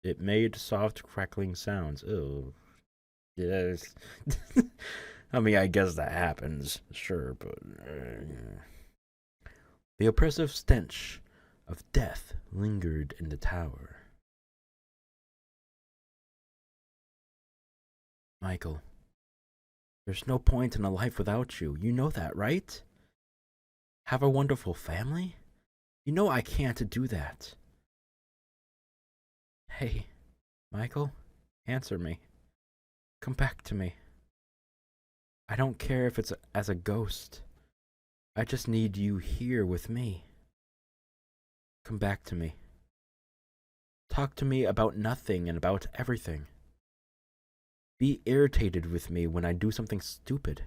it made soft crackling sounds. Oh, yes. I mean, I guess that happens, sure, but The oppressive stench of death lingered in the tower. Michael, there's no point in a life without you. You know that, right? Have a wonderful family? You know I can't do that. Hey, Michael, answer me. Come back to me. I don't care if it's as a ghost. I just need you here with me. Come back to me. Talk to me about nothing and about everything. Be irritated with me when I do something stupid.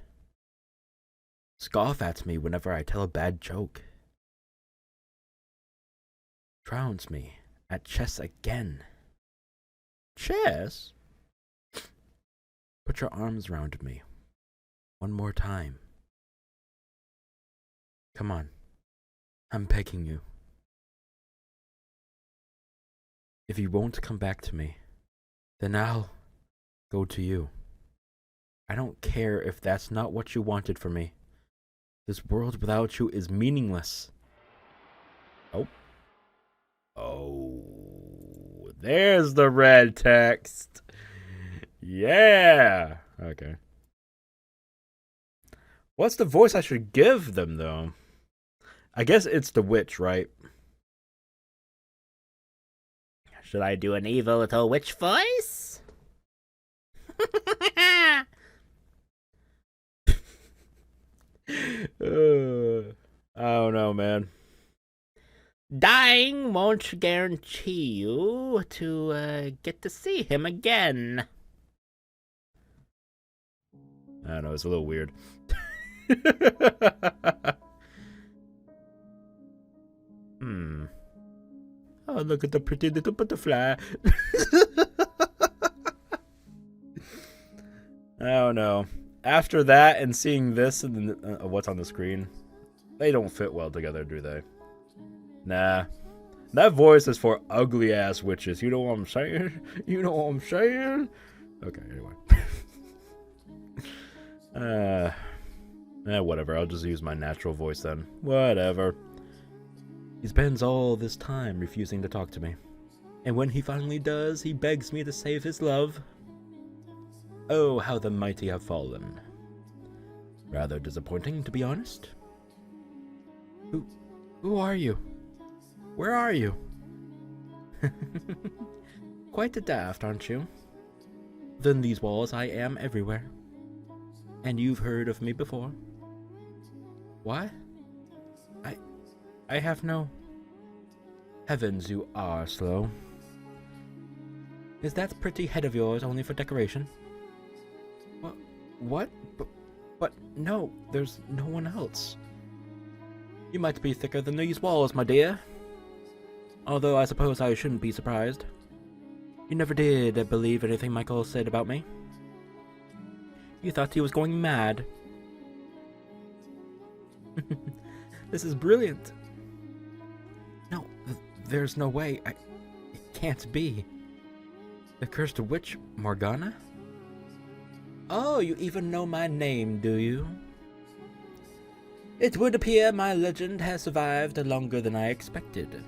Scoff at me whenever I tell a bad joke. Trounce me at chess again. Chess? Put your arms around me. One more time. Come on. I'm begging you. If you won't come back to me, then I'll go to you. I don't care if that's not what you wanted for me. This world without you is meaningless. Oh. Oh. There's the red text. Yeah. Okay. What's the voice I should give them, though? I guess it's the witch, right? Should I do an evil little witch voice? I don't know, man. Dying won't guarantee you to get to see him again. I don't know, it's a little weird. Oh, look at the pretty little butterfly. I don't know. After that and seeing this and what's on the screen, they don't fit well together, do they? Nah. That voice is for ugly ass witches. You know what I'm saying? You know what I'm saying? Okay, anyway. Whatever. I'll just use my natural voice then. Whatever. He spends all this time refusing to talk to me. And when he finally does, he begs me to save his love. Oh, how the mighty have fallen. Rather disappointing, to be honest. Who are you? Where are you? Quite a daft, aren't you? Within these walls, I am everywhere. And you've heard of me before. What? I have no... Heavens, you are slow. Is that pretty head of yours only for decoration? What? But no, there's no one else. You might be thicker than these walls, my dear. Although I suppose I shouldn't be surprised. You never did believe anything Michael said about me. You thought he was going mad. This is brilliant. No, there's no way. It can't be. The cursed witch, Morgana? Oh, you even know my name, do you? It would appear my legend has survived longer than I expected.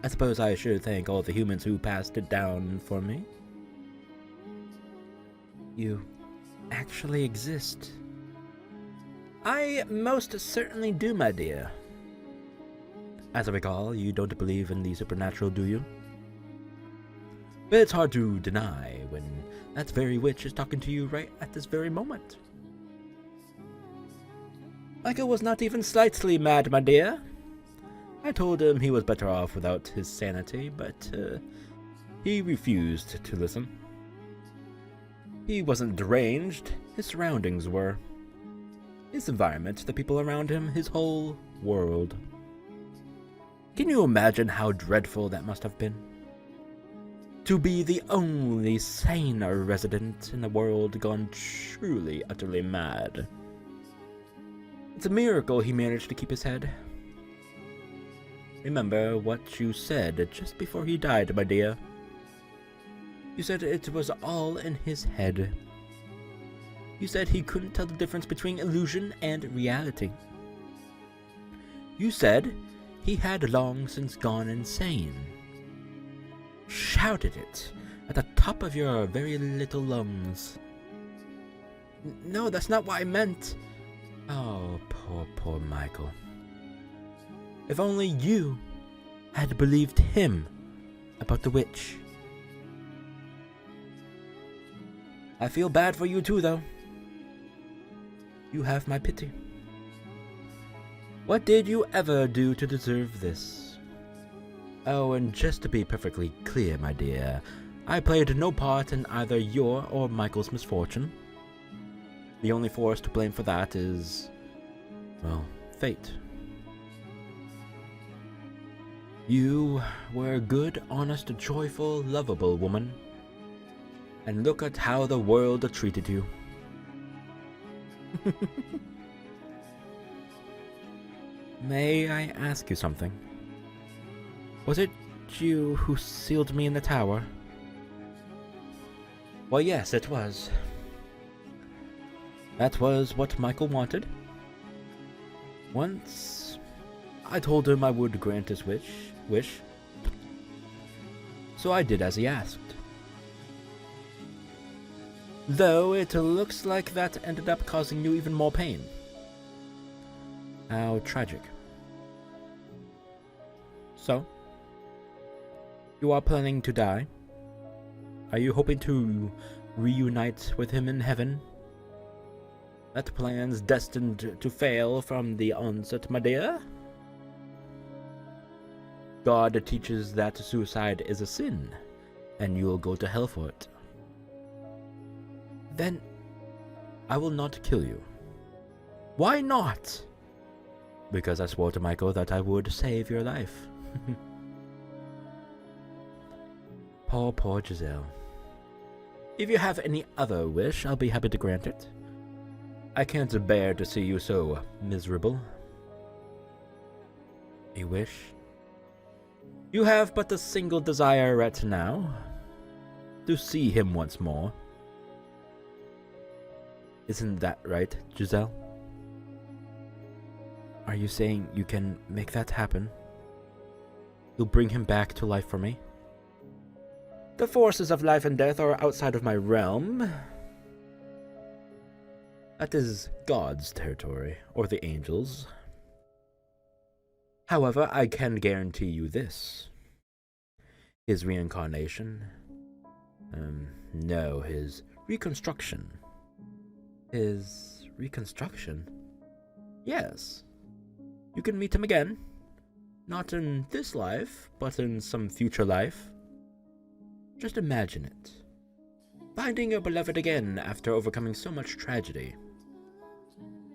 I suppose I should thank all the humans who passed it down for me. You actually exist. I most certainly do, my dear. As I recall, you don't believe in the supernatural, do you? But it's hard to deny when that very witch is talking to you right at this very moment. Michael was not even slightly mad, my dear. I told him he was better off without his sanity, but he refused to listen. He wasn't deranged, his surroundings were. His environment, the people around him, his whole world. Can you imagine how dreadful that must have been? To be the only sane resident in a world gone truly, utterly mad. It's a miracle he managed to keep his head. Remember what you said just before he died, my dear. You said it was all in his head. You said he couldn't tell the difference between illusion and reality. You said he had long since gone insane. Shouted it at the top of your very little lungs. No, that's not what I meant. Oh, poor Michael. If only you had believed him about the witch. I feel bad for you too, though. You have my pity. What did you ever do to deserve this? Oh, and just to be perfectly clear, my dear, I played no part in either your or Michael's misfortune. The only force to blame for that is, well, fate. You were a good, honest, joyful, lovable woman. And look at how the world treated you. May I ask you something? Was it you who sealed me in the tower? Well, yes, it was. That was what Michael wanted. Once, I told him I would grant his wish. So I did as he asked. Though it looks like that ended up causing you even more pain. How tragic. So, you are planning to die? Are you hoping to reunite with him in heaven? That plan's destined to fail from the onset, my dear. God teaches that suicide is a sin, and you'll go to hell for it. Then, I will not kill you. Why not? Because I swore to Michael that I would save your life. Poor Giselle. If you have any other wish, I'll be happy to grant it. I can't bear to see you so miserable. A wish? You have but a single desire right now. To see him once more. Isn't that right, Giselle? Are you saying you can make that happen? You'll bring him back to life for me? The forces of life and death are outside of my realm. That is God's territory, or the angels. However, I can guarantee you this. His reincarnation. No, his reconstruction. His reconstruction? Yes. You can meet him again. Not in this life, but in some future life. Just imagine it. Finding your beloved again after overcoming so much tragedy.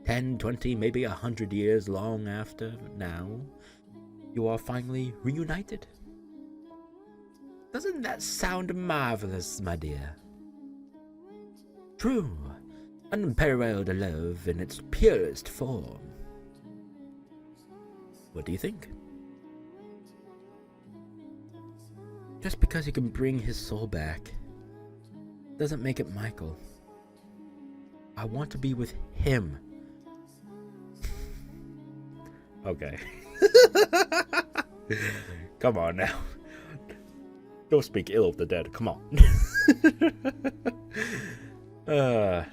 10, 20, maybe 100 years long after now, you are finally reunited. Doesn't that sound marvelous, my dear? True, unparalleled love in its purest form. What do you think? Just because you can bring his soul back doesn't make it Michael. I want to be with him. Okay. Come on now. Don't speak ill of the dead. Come on.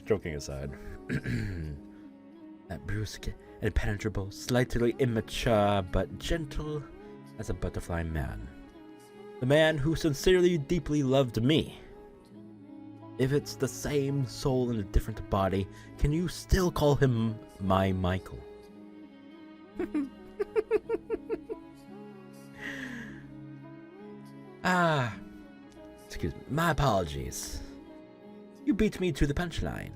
Joking aside. That brusque, impenetrable, slightly immature, but gentle as a butterfly man. The man who sincerely, deeply loved me. If it's the same soul in a different body, can you still call him my Michael? Excuse me, my apologies. You beat me to the punchline.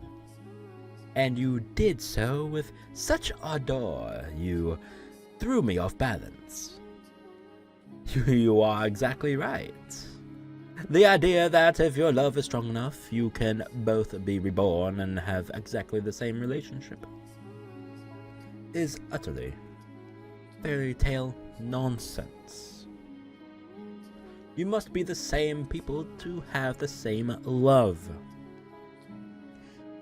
And you did so with such ardor, you threw me off balance. You are exactly right. The idea that if your love is strong enough, you can both be reborn and have exactly the same relationship is utterly fairy tale nonsense. You must be the same people to have the same love.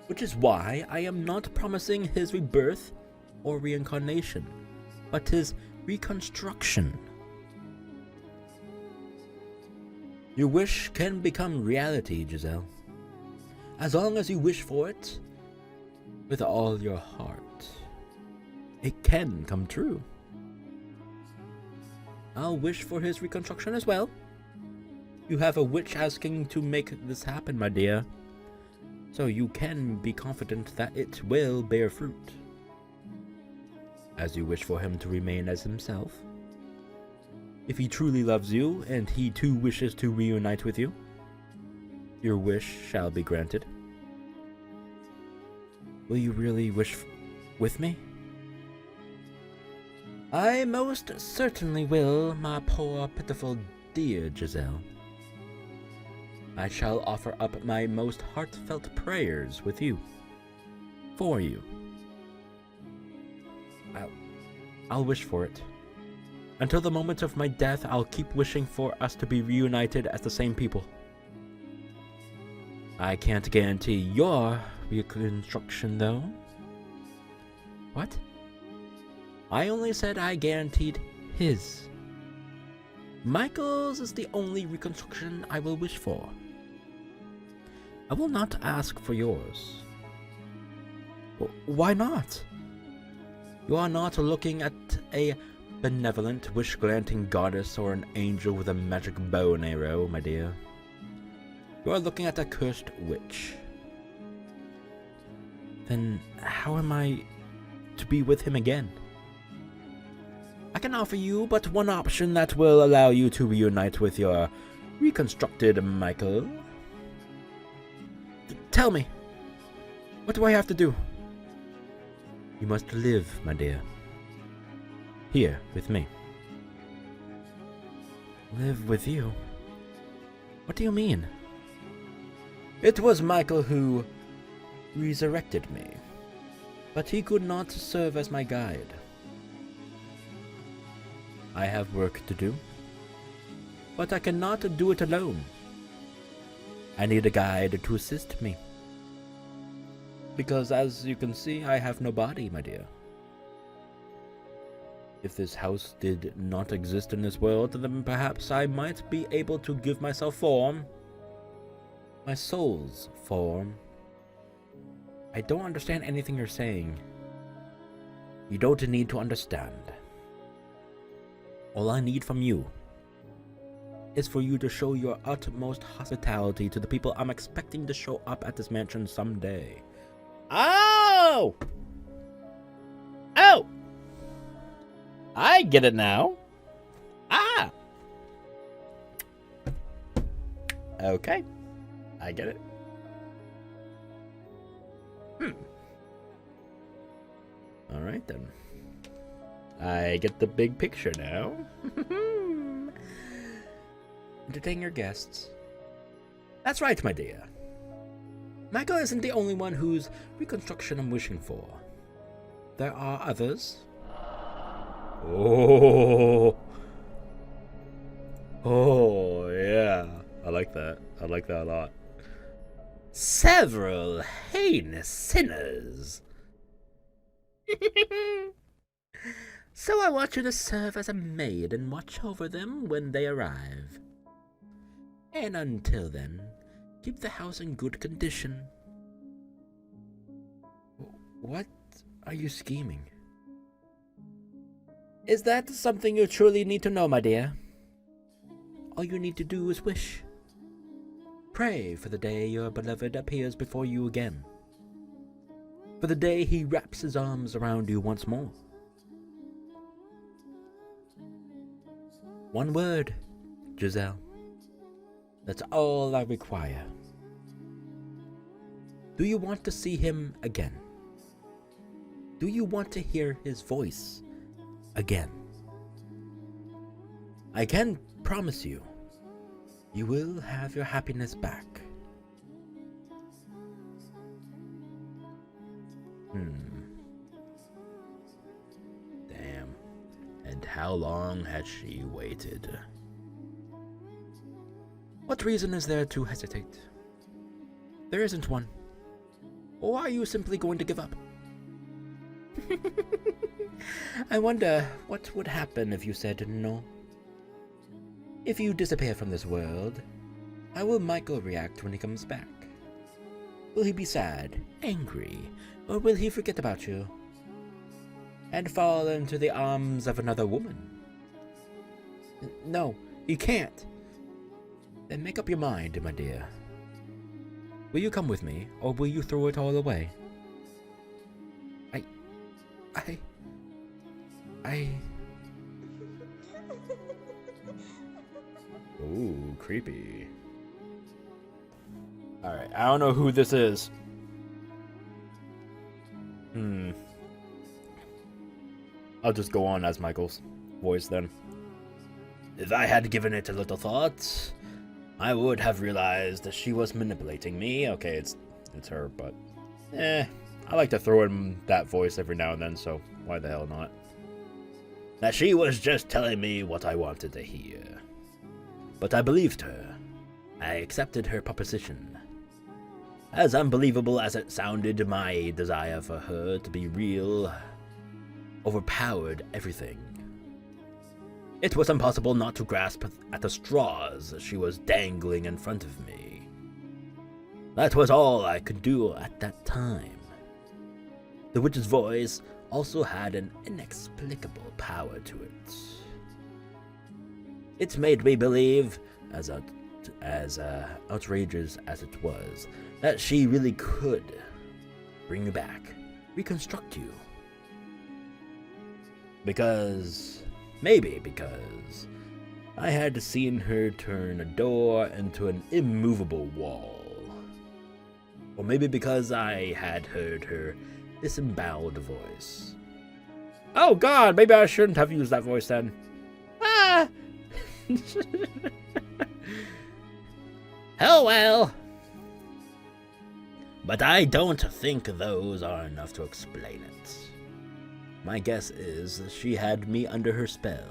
Which is why I am not promising his rebirth or reincarnation, but his reconstruction. Your wish can become reality, Giselle. As long as you wish for it with all your heart, it can come true. I'll wish for his reconstruction as well. You have a witch asking to make this happen, my dear, so you can be confident that it will bear fruit. As you wish for him to remain as himself, if he truly loves you and he too wishes to reunite with you, your wish shall be granted. Will you really wish with me? I most certainly will, my poor pitiful dear Giselle. I shall offer up my most heartfelt prayers with you, for you. I'll wish for it. Until the moment of my death, I'll keep wishing for us to be reunited as the same people. I can't guarantee your reconstruction, though. What? I only said I guaranteed his. Michael's is the only reconstruction I will wish for. I will not ask for yours. Why not? You are not looking at a benevolent, wish-granting goddess or an angel with a magic bow and arrow, my dear. You are looking at a cursed witch. Then how am I to be with him again? I can offer you but one option that will allow you to reunite with your reconstructed Michael. Tell me, what do I have to do? You must live, my dear. Here, with me. Live with you? What do you mean? It was Michael who resurrected me, but he could not serve as my guide. I have work to do, but I cannot do it alone. I need a guide to assist me. Because as you can see, I have no body, my dear. If this house did not exist in this world, then perhaps I might be able to give myself form. My soul's form. I don't understand anything you're saying. You don't need to understand. All I need from you is for you to show your utmost hospitality to the people I'm expecting to show up at this mansion someday. Oh! Oh! I get it now. Ah! Okay. I get it. Alright then. I get the big picture now. Entertain your guests. That's right, my dear. Michael isn't the only one whose reconstruction I'm wishing for. There are others. Oh. Oh, yeah. I like that. I like that a lot. Several heinous sinners. So I want you to serve as a maid and watch over them when they arrive. And until then, keep the house in good condition. What are you scheming? Is that something you truly need to know, my dear? All you need to do is wish. Pray for the day your beloved appears before you again. For the day he wraps his arms around you once more. One word, Giselle. That's all I require. Do you want to see him again? Do you want to hear his voice again? I can promise you, you will have your happiness back. Damn. And how long has she waited? What reason is there to hesitate? There isn't one. Or are you simply going to give up? I wonder what would happen if you said no. If you disappear from this world, how will Michael react when he comes back? Will he be sad, angry, or will he forget about you and fall into the arms of another woman? No, he can't. Then make up your mind, my dear. Will you come with me, or will you throw it all away? Ooh, creepy. Alright, I don't know who this is. I'll just go on as Michael's voice then. If I had given it a little thought, I would have realized that she was manipulating me. Okay, it's her, but I like to throw in that voice every now and then, so why the hell not? That she was just telling me what I wanted to hear. But I believed her. I accepted her proposition. As unbelievable as it sounded, my desire for her to be real overpowered everything. It was impossible not to grasp at the straws she was dangling in front of me. That was all I could do at that time. The witch's voice also had an inexplicable power to it. It made me believe, as outrageous as it was, that she really could bring you back, reconstruct you. Maybe because I had seen her turn a door into an immovable wall. Or maybe because I had heard her disemboweled voice. Oh god, maybe I shouldn't have used that voice then. Ah! Oh well. But I don't think those are enough to explain it. My guess is she had me under her spell.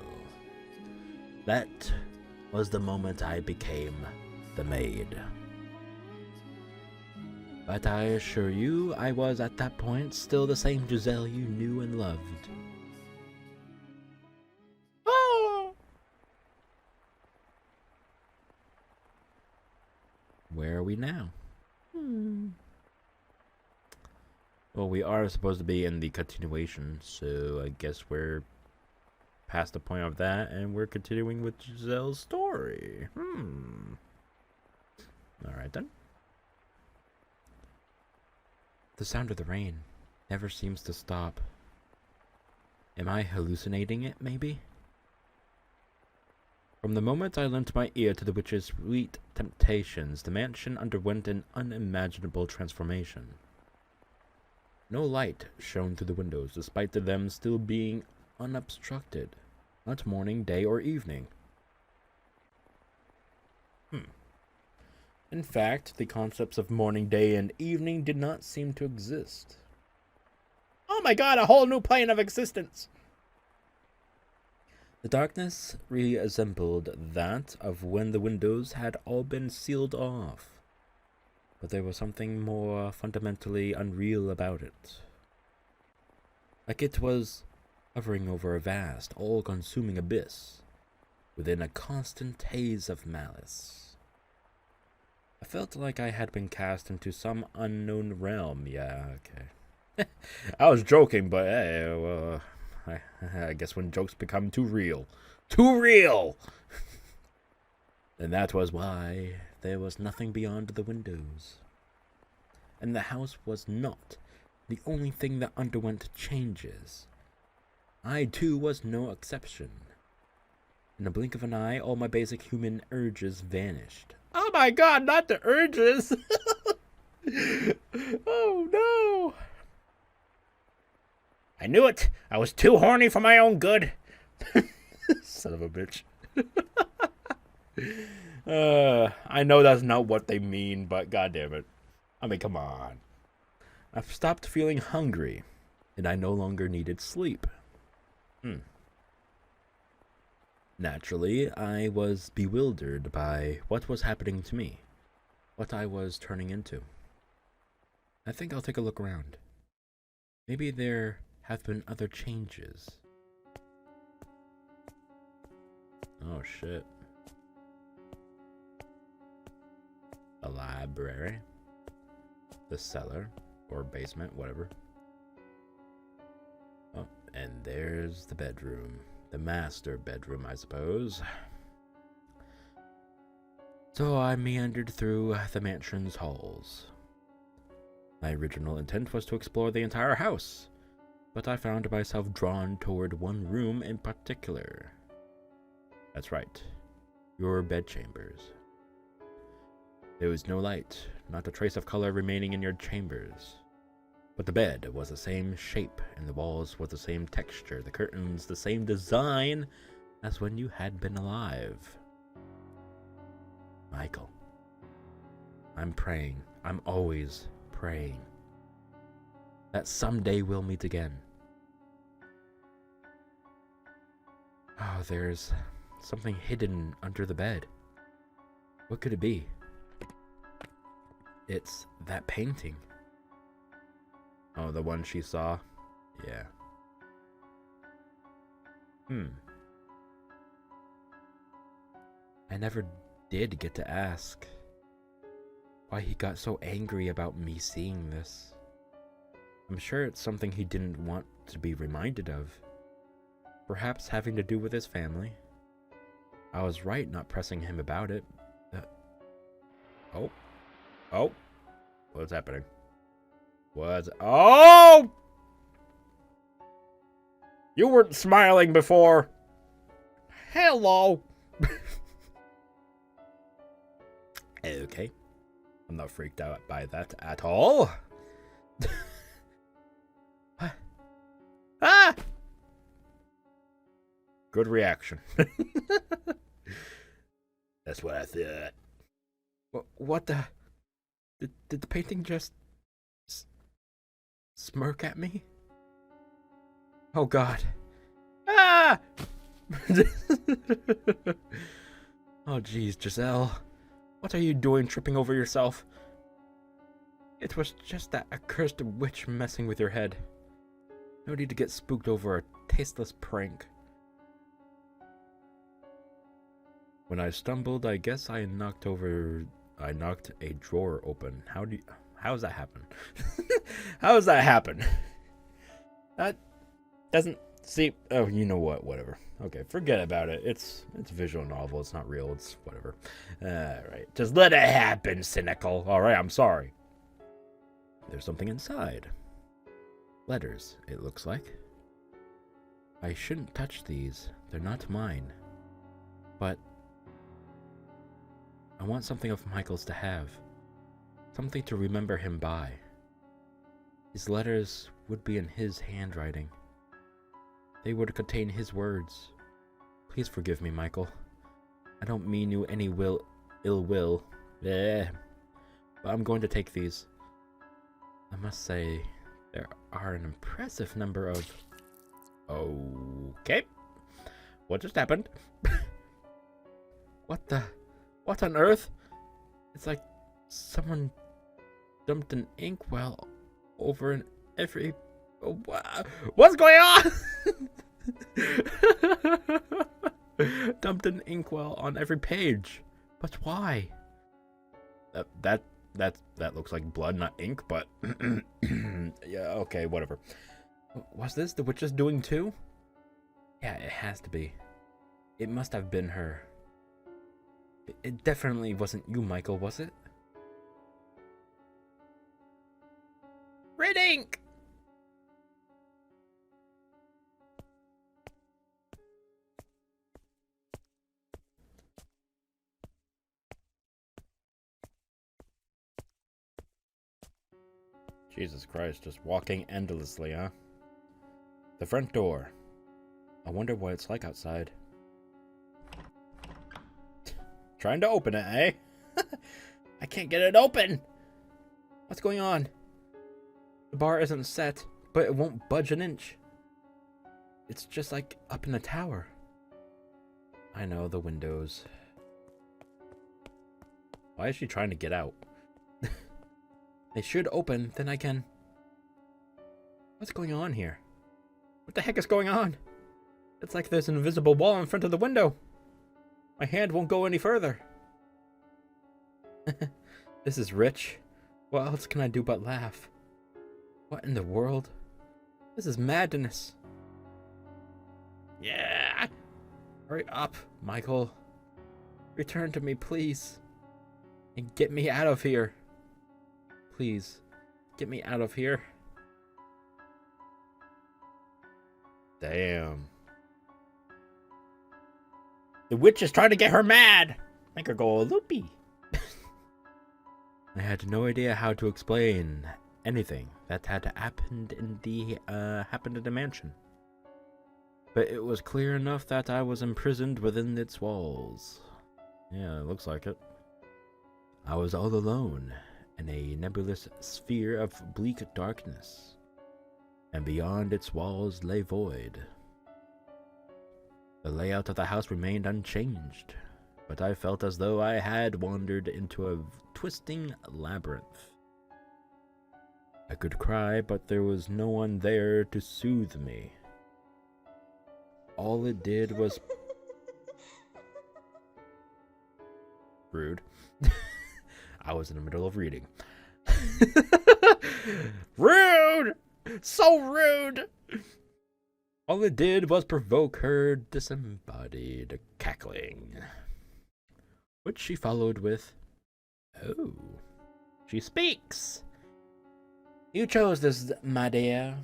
That was the moment I became the maid. But I assure you, I was at that point still the same Giselle you knew and loved. Oh! Where are we now? Well, we are supposed to be in the continuation, so I guess we're past the point of that, and we're continuing with Giselle's story. Alright then. The sound of the rain never seems to stop. Am I hallucinating it, maybe? From the moment I lent my ear to the witch's sweet temptations, the mansion underwent an unimaginable transformation. No light shone through the windows, despite them still being unobstructed. Not morning, day, or evening. In fact, the concepts of morning, day, and evening did not seem to exist. Oh my god, a whole new plane of existence! The darkness resembled that of when the windows had all been sealed off. But there was something more fundamentally unreal about it. Like it was hovering over a vast, all-consuming abyss, within a constant haze of malice. I felt like I had been cast into some unknown realm. Yeah, okay. I was joking, but hey, well, I guess when jokes become too real. Too real! And that was why there was nothing beyond the windows. And the house was not the only thing that underwent changes. I, too, was no exception. In a blink of an eye, all my basic human urges vanished. Oh my god, not the urges! Oh no! I knew it! I was too horny for my own good! Son of a bitch. I know that's not what they mean, but goddammit. I mean, come on. I've stopped feeling hungry, and I no longer needed sleep. Naturally, I was bewildered by what was happening to me, what I was turning into. I think I'll take a look around. Maybe there have been other changes. Oh shit. A library. The cellar. Or basement, whatever. Oh, and there's the bedroom. The master bedroom, I suppose. So I meandered through the mansion's halls. My original intent was to explore the entire house, but I found myself drawn toward one room in particular. That's right, your bedchambers. There was no light, not a trace of color remaining in your chambers. But the bed was the same shape, and the walls were the same texture, the curtains the same design as when you had been alive. Michael, I'm praying, I'm always praying, that someday we'll meet again. Oh, there's something hidden under the bed. What could it be? It's that painting. Oh, the one she saw? Yeah. I never did get to ask why he got so angry about me seeing this. I'm sure it's something he didn't want to be reminded of. Perhaps having to do with his family. I was right not pressing him about it. Oh. What's happening? Oh! You weren't smiling before. Hello. Okay. I'm not freaked out by that at all. Ah! Good reaction. That's what I thought. What the? Did the painting just smirk at me? Oh God. Ah! Oh geez, Giselle. What are you doing tripping over yourself? It was just that accursed witch messing with your head. No need to get spooked over a tasteless prank. When I stumbled, I guess I knocked a drawer open. How's that happen? How does that happen? That doesn't see. Oh, you know what? Whatever. Okay, forget about it. It's a visual novel. It's not real. It's whatever. All right, just let it happen, Sinikle. All right, I'm sorry. There's something inside. Letters, it looks like. I shouldn't touch these. They're not mine. But I want something of Michael's to have. Something to remember him by. These letters would be in his handwriting. They would contain his words. Please forgive me, Michael. I don't mean you any ill will. But I'm going to take these. I must say, there are an impressive number of... Okay. What just happened? What on earth? It's like someone dumped an inkwell over in every... What's going on? Dumped an inkwell on every page. But why? That looks like blood, not ink, but... Yeah, okay, whatever. Was this the witch's doing too? Yeah, it has to be. It must have been her. It definitely wasn't you, Michael, was it? Red ink! Jesus Christ, just walking endlessly, huh? The front door. I wonder what it's like outside. Trying to open it, eh? I can't get it open! What's going on? The bar isn't set, but it won't budge an inch. It's just like up in a tower. I know, the windows. Why is she trying to get out? They should open, then I can... What's going on here? What the heck is going on? It's like there's an invisible wall in front of the window. My hand won't go any further. This is rich. What else can I do but laugh? What in the world? This is madness. Yeah! Hurry up, Michael. Return to me, please. And get me out of here. Please, get me out of here. Damn. The witch is trying to get her mad. Make her go loopy. I had no idea how to explain anything that had happened in the mansion. But it was clear enough that I was imprisoned within its walls. Yeah, it looks like it. I was all alone in a nebulous sphere of bleak darkness, and beyond its walls lay void. The layout of the house remained unchanged, but I felt as though I had wandered into a twisting labyrinth. I could cry, but there was no one there to soothe me. All it did was... Rude. I was in the middle of reading. Rude! So rude! All it did was provoke her disembodied cackling, which she followed with, "Oh, she speaks. You chose this, my dear,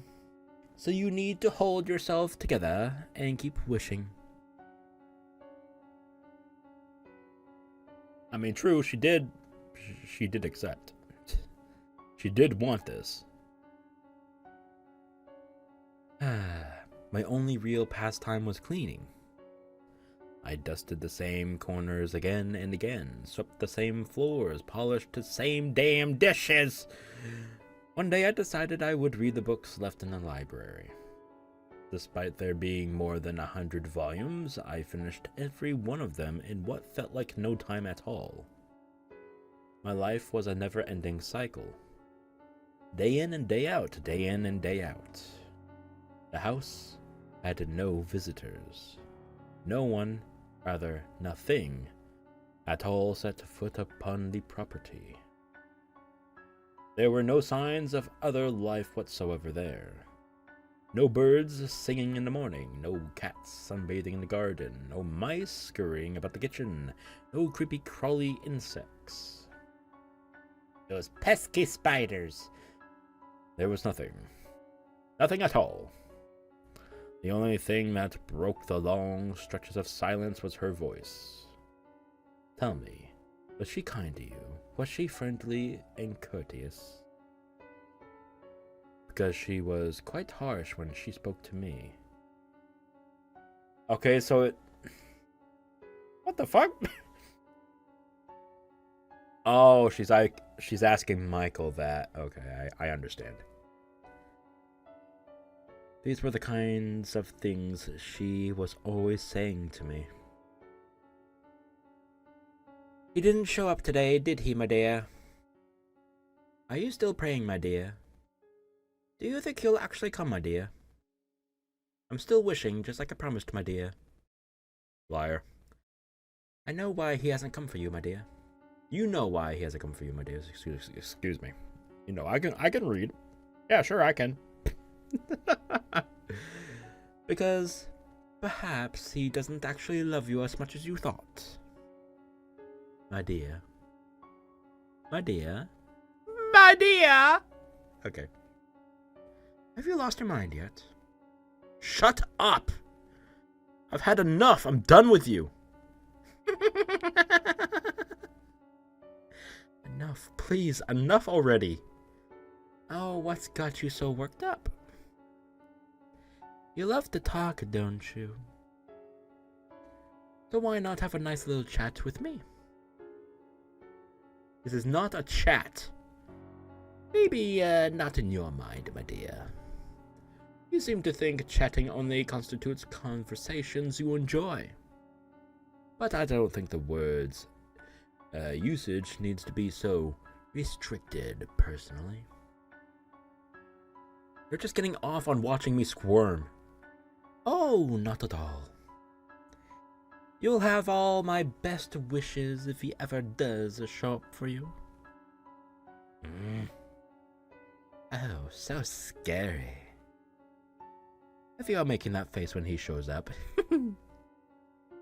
so you need to hold yourself together and keep wishing." I mean, true, she did accept. She did want this. My only real pastime was cleaning. I dusted the same corners again and again, swept the same floors, polished the same damn dishes. One day I decided I would read the books left in the library. Despite there being more than 100 volumes, I finished every one of them in what felt like no time at all. My life was a never-ending cycle. Day in and day out, day in and day out. The house had no visitors. No one, rather nothing, at all set foot upon the property. There were no signs of other life whatsoever there. No birds singing in the morning, no cats sunbathing in the garden, no mice scurrying about the kitchen, no creepy crawly insects. Those pesky spiders. There was nothing. Nothing at all. The only thing that broke the long stretches of silence was her voice. Tell me, was she kind to you? Was she friendly and courteous? Because she was quite harsh when she spoke to me. Okay, so it... What the fuck? Oh, she's asking Michael that. Okay, I understand. These were the kinds of things she was always saying to me. He didn't show up today, did he, my dear? Are you still praying, my dear? Do you think he'll actually come, my dear? I'm still wishing, just like I promised, my dear. Liar. I know why he hasn't come for you, my dear. You know why he hasn't come for you, my dear. Excuse me. You know, I can read. Yeah, sure, I can. Because perhaps he doesn't actually love you as much as you thought. My dear. My dear. My dear! Okay. Have you lost your mind yet? Shut up! I've had enough. I'm done with you. Enough, please. Enough already. Oh, what's got you so worked up? You love to talk, don't you? So why not have a nice little chat with me? This is not a chat. Maybe not in your mind, my dear. You seem to think chatting only constitutes conversations you enjoy. But I don't think the word's usage needs to be so restricted, personally. You're just getting off on watching me squirm. Oh, not at all. You'll have all my best wishes if he ever does show up for you. Oh, so scary. If you're making that face when he shows up,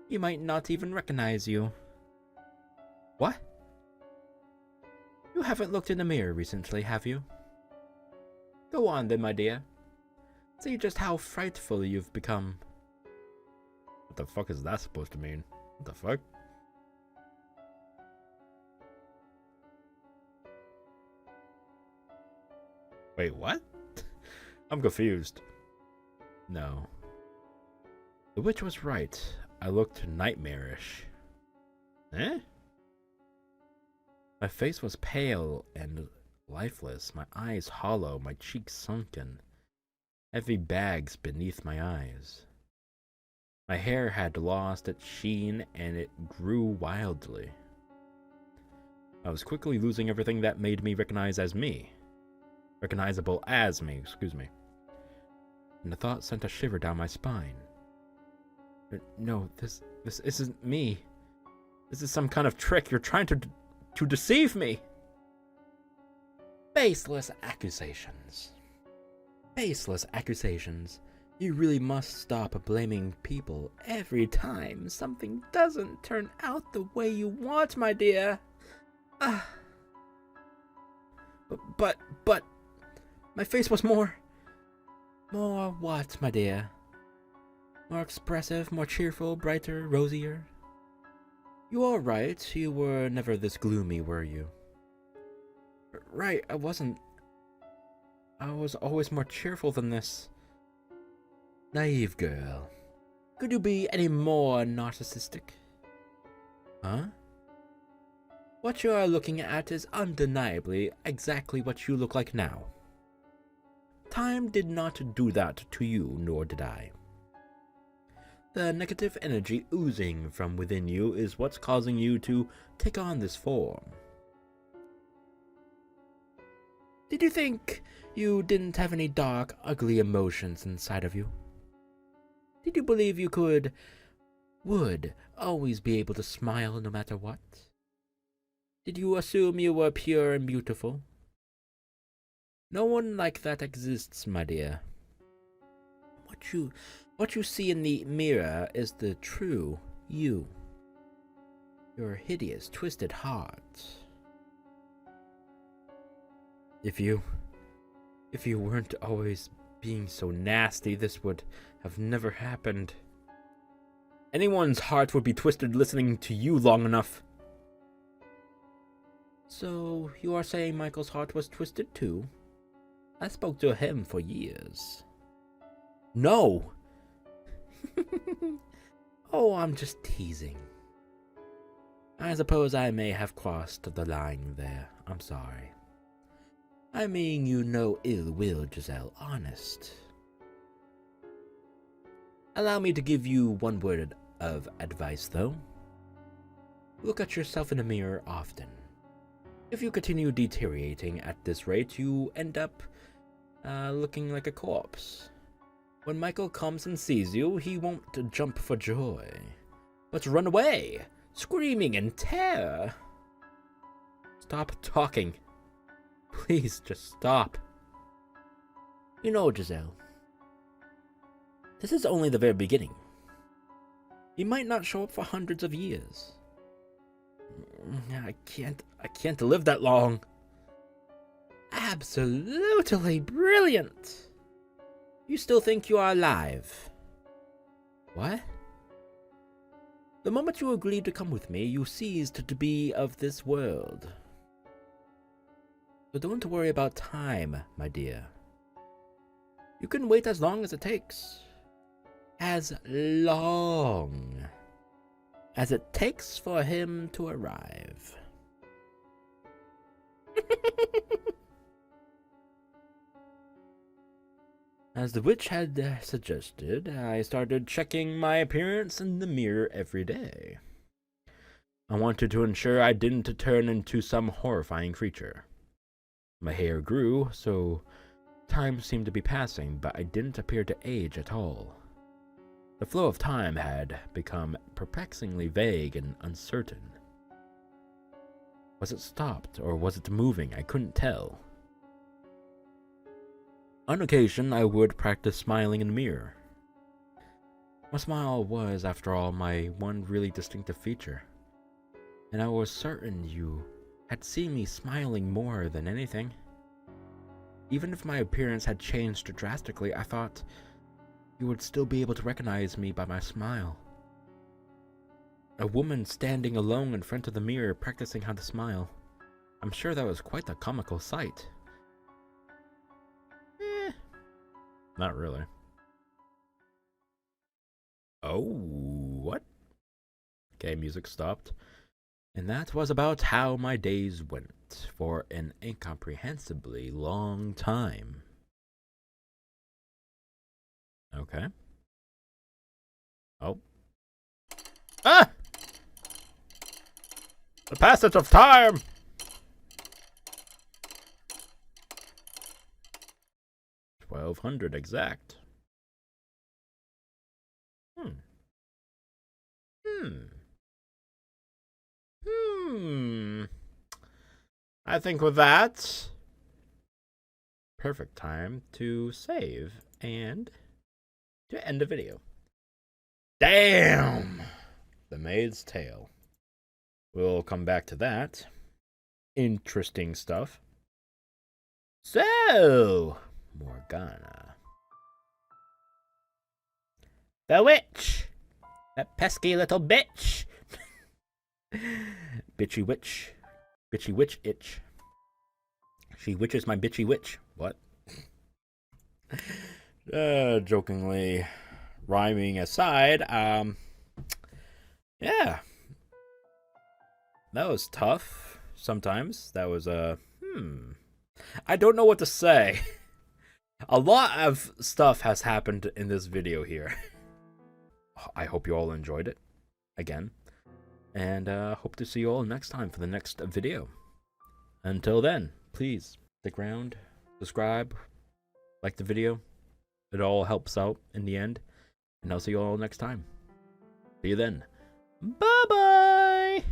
he might not even recognize you. What? You haven't looked in the mirror recently, have you? Go on then, my dear. See just how frightful you've become. What the fuck is that supposed to mean? What the fuck? Wait, what? I'm confused. No. The witch was right. I looked nightmarish. Eh? My face was pale and lifeless, my eyes hollow, my cheeks sunken. Heavy bags beneath my eyes. My hair had lost its sheen and it grew wildly. I was quickly losing everything that made me recognizable as me, excuse me. And the thought sent a shiver down my spine. No, this isn't me. This is some kind of trick. You're trying to deceive me. Baseless accusations. Baseless accusations. You really must stop blaming people every time something doesn't turn out the way you want, my dear. But, my face was more what, my dear? More expressive, more cheerful, brighter, rosier? You are right, you were never this gloomy, were you? Right, I wasn't. I was always more cheerful than this. Naive girl. Could you be any more narcissistic? Huh? What you are looking at is undeniably exactly what you look like now. Time did not do that to you, nor did I. The negative energy oozing from within you is what's causing you to take on this form. Did you think you didn't have any dark, ugly emotions inside of you? Did you believe you would always be able to smile no matter what? Did you assume you were pure and beautiful? No one like that exists, my dear. What you see in the mirror is the true you. Your hideous, twisted heart. If you weren't always being so nasty, this would have never happened. Anyone's heart would be twisted listening to you long enough. So, you are saying Michael's heart was twisted too? I spoke to him for years. No! Oh, I'm just teasing. I suppose I may have crossed the line there. I'm sorry. I mean you no ill will, Giselle, honest. Allow me to give you one word of advice, though. Look at yourself in the mirror often. If you continue deteriorating at this rate, you end up looking like a corpse. When Michael comes and sees you, he won't jump for joy, but run away, screaming in terror. Stop talking. Please, just stop. You know, Giselle, this is only the very beginning. He might not show up for hundreds of years. I can't live that long. Absolutely brilliant. You still think you are alive? What? The moment you agreed to come with me, you ceased to be of this world. So don't worry about time, my dear. You can wait as long as it takes. As long as it takes for him to arrive. As the witch had suggested, I started checking my appearance in the mirror every day. I wanted to ensure I didn't turn into some horrifying creature. My hair grew, so time seemed to be passing, but I didn't appear to age at all. The flow of time had become perplexingly vague and uncertain. Was it stopped, or was it moving? I couldn't tell. On occasion, I would practice smiling in the mirror. My smile was, after all, my one really distinctive feature, and I was certain you had seen me smiling more than anything. Even if my appearance had changed drastically, I thought you would still be able to recognize me by my smile. A woman standing alone in front of the mirror practicing how to smile. I'm sure that was quite a comical sight. Not really. Oh, what? Okay, music stopped. And that was about how my days went for an incomprehensibly long time. Okay. Oh. Ah! The passage of time! 1200 exact. I think with that, perfect time to save and to end the video. Damn! The Maid's Tale. We'll come back to that. Interesting stuff. So, Morgana. The witch! That pesky little bitch! Bitchy witch. Bitchy witch itch. She witches my bitchy witch. What? Jokingly rhyming aside, yeah. That was tough sometimes. That was I don't know what to say. A lot of stuff has happened in this video here. I hope you all enjoyed it again. And hope to see you all next time for the next video. Until then, please stick around, subscribe, like the video. It all helps out in the end. And I'll see you all next time. See you then. Bye-bye!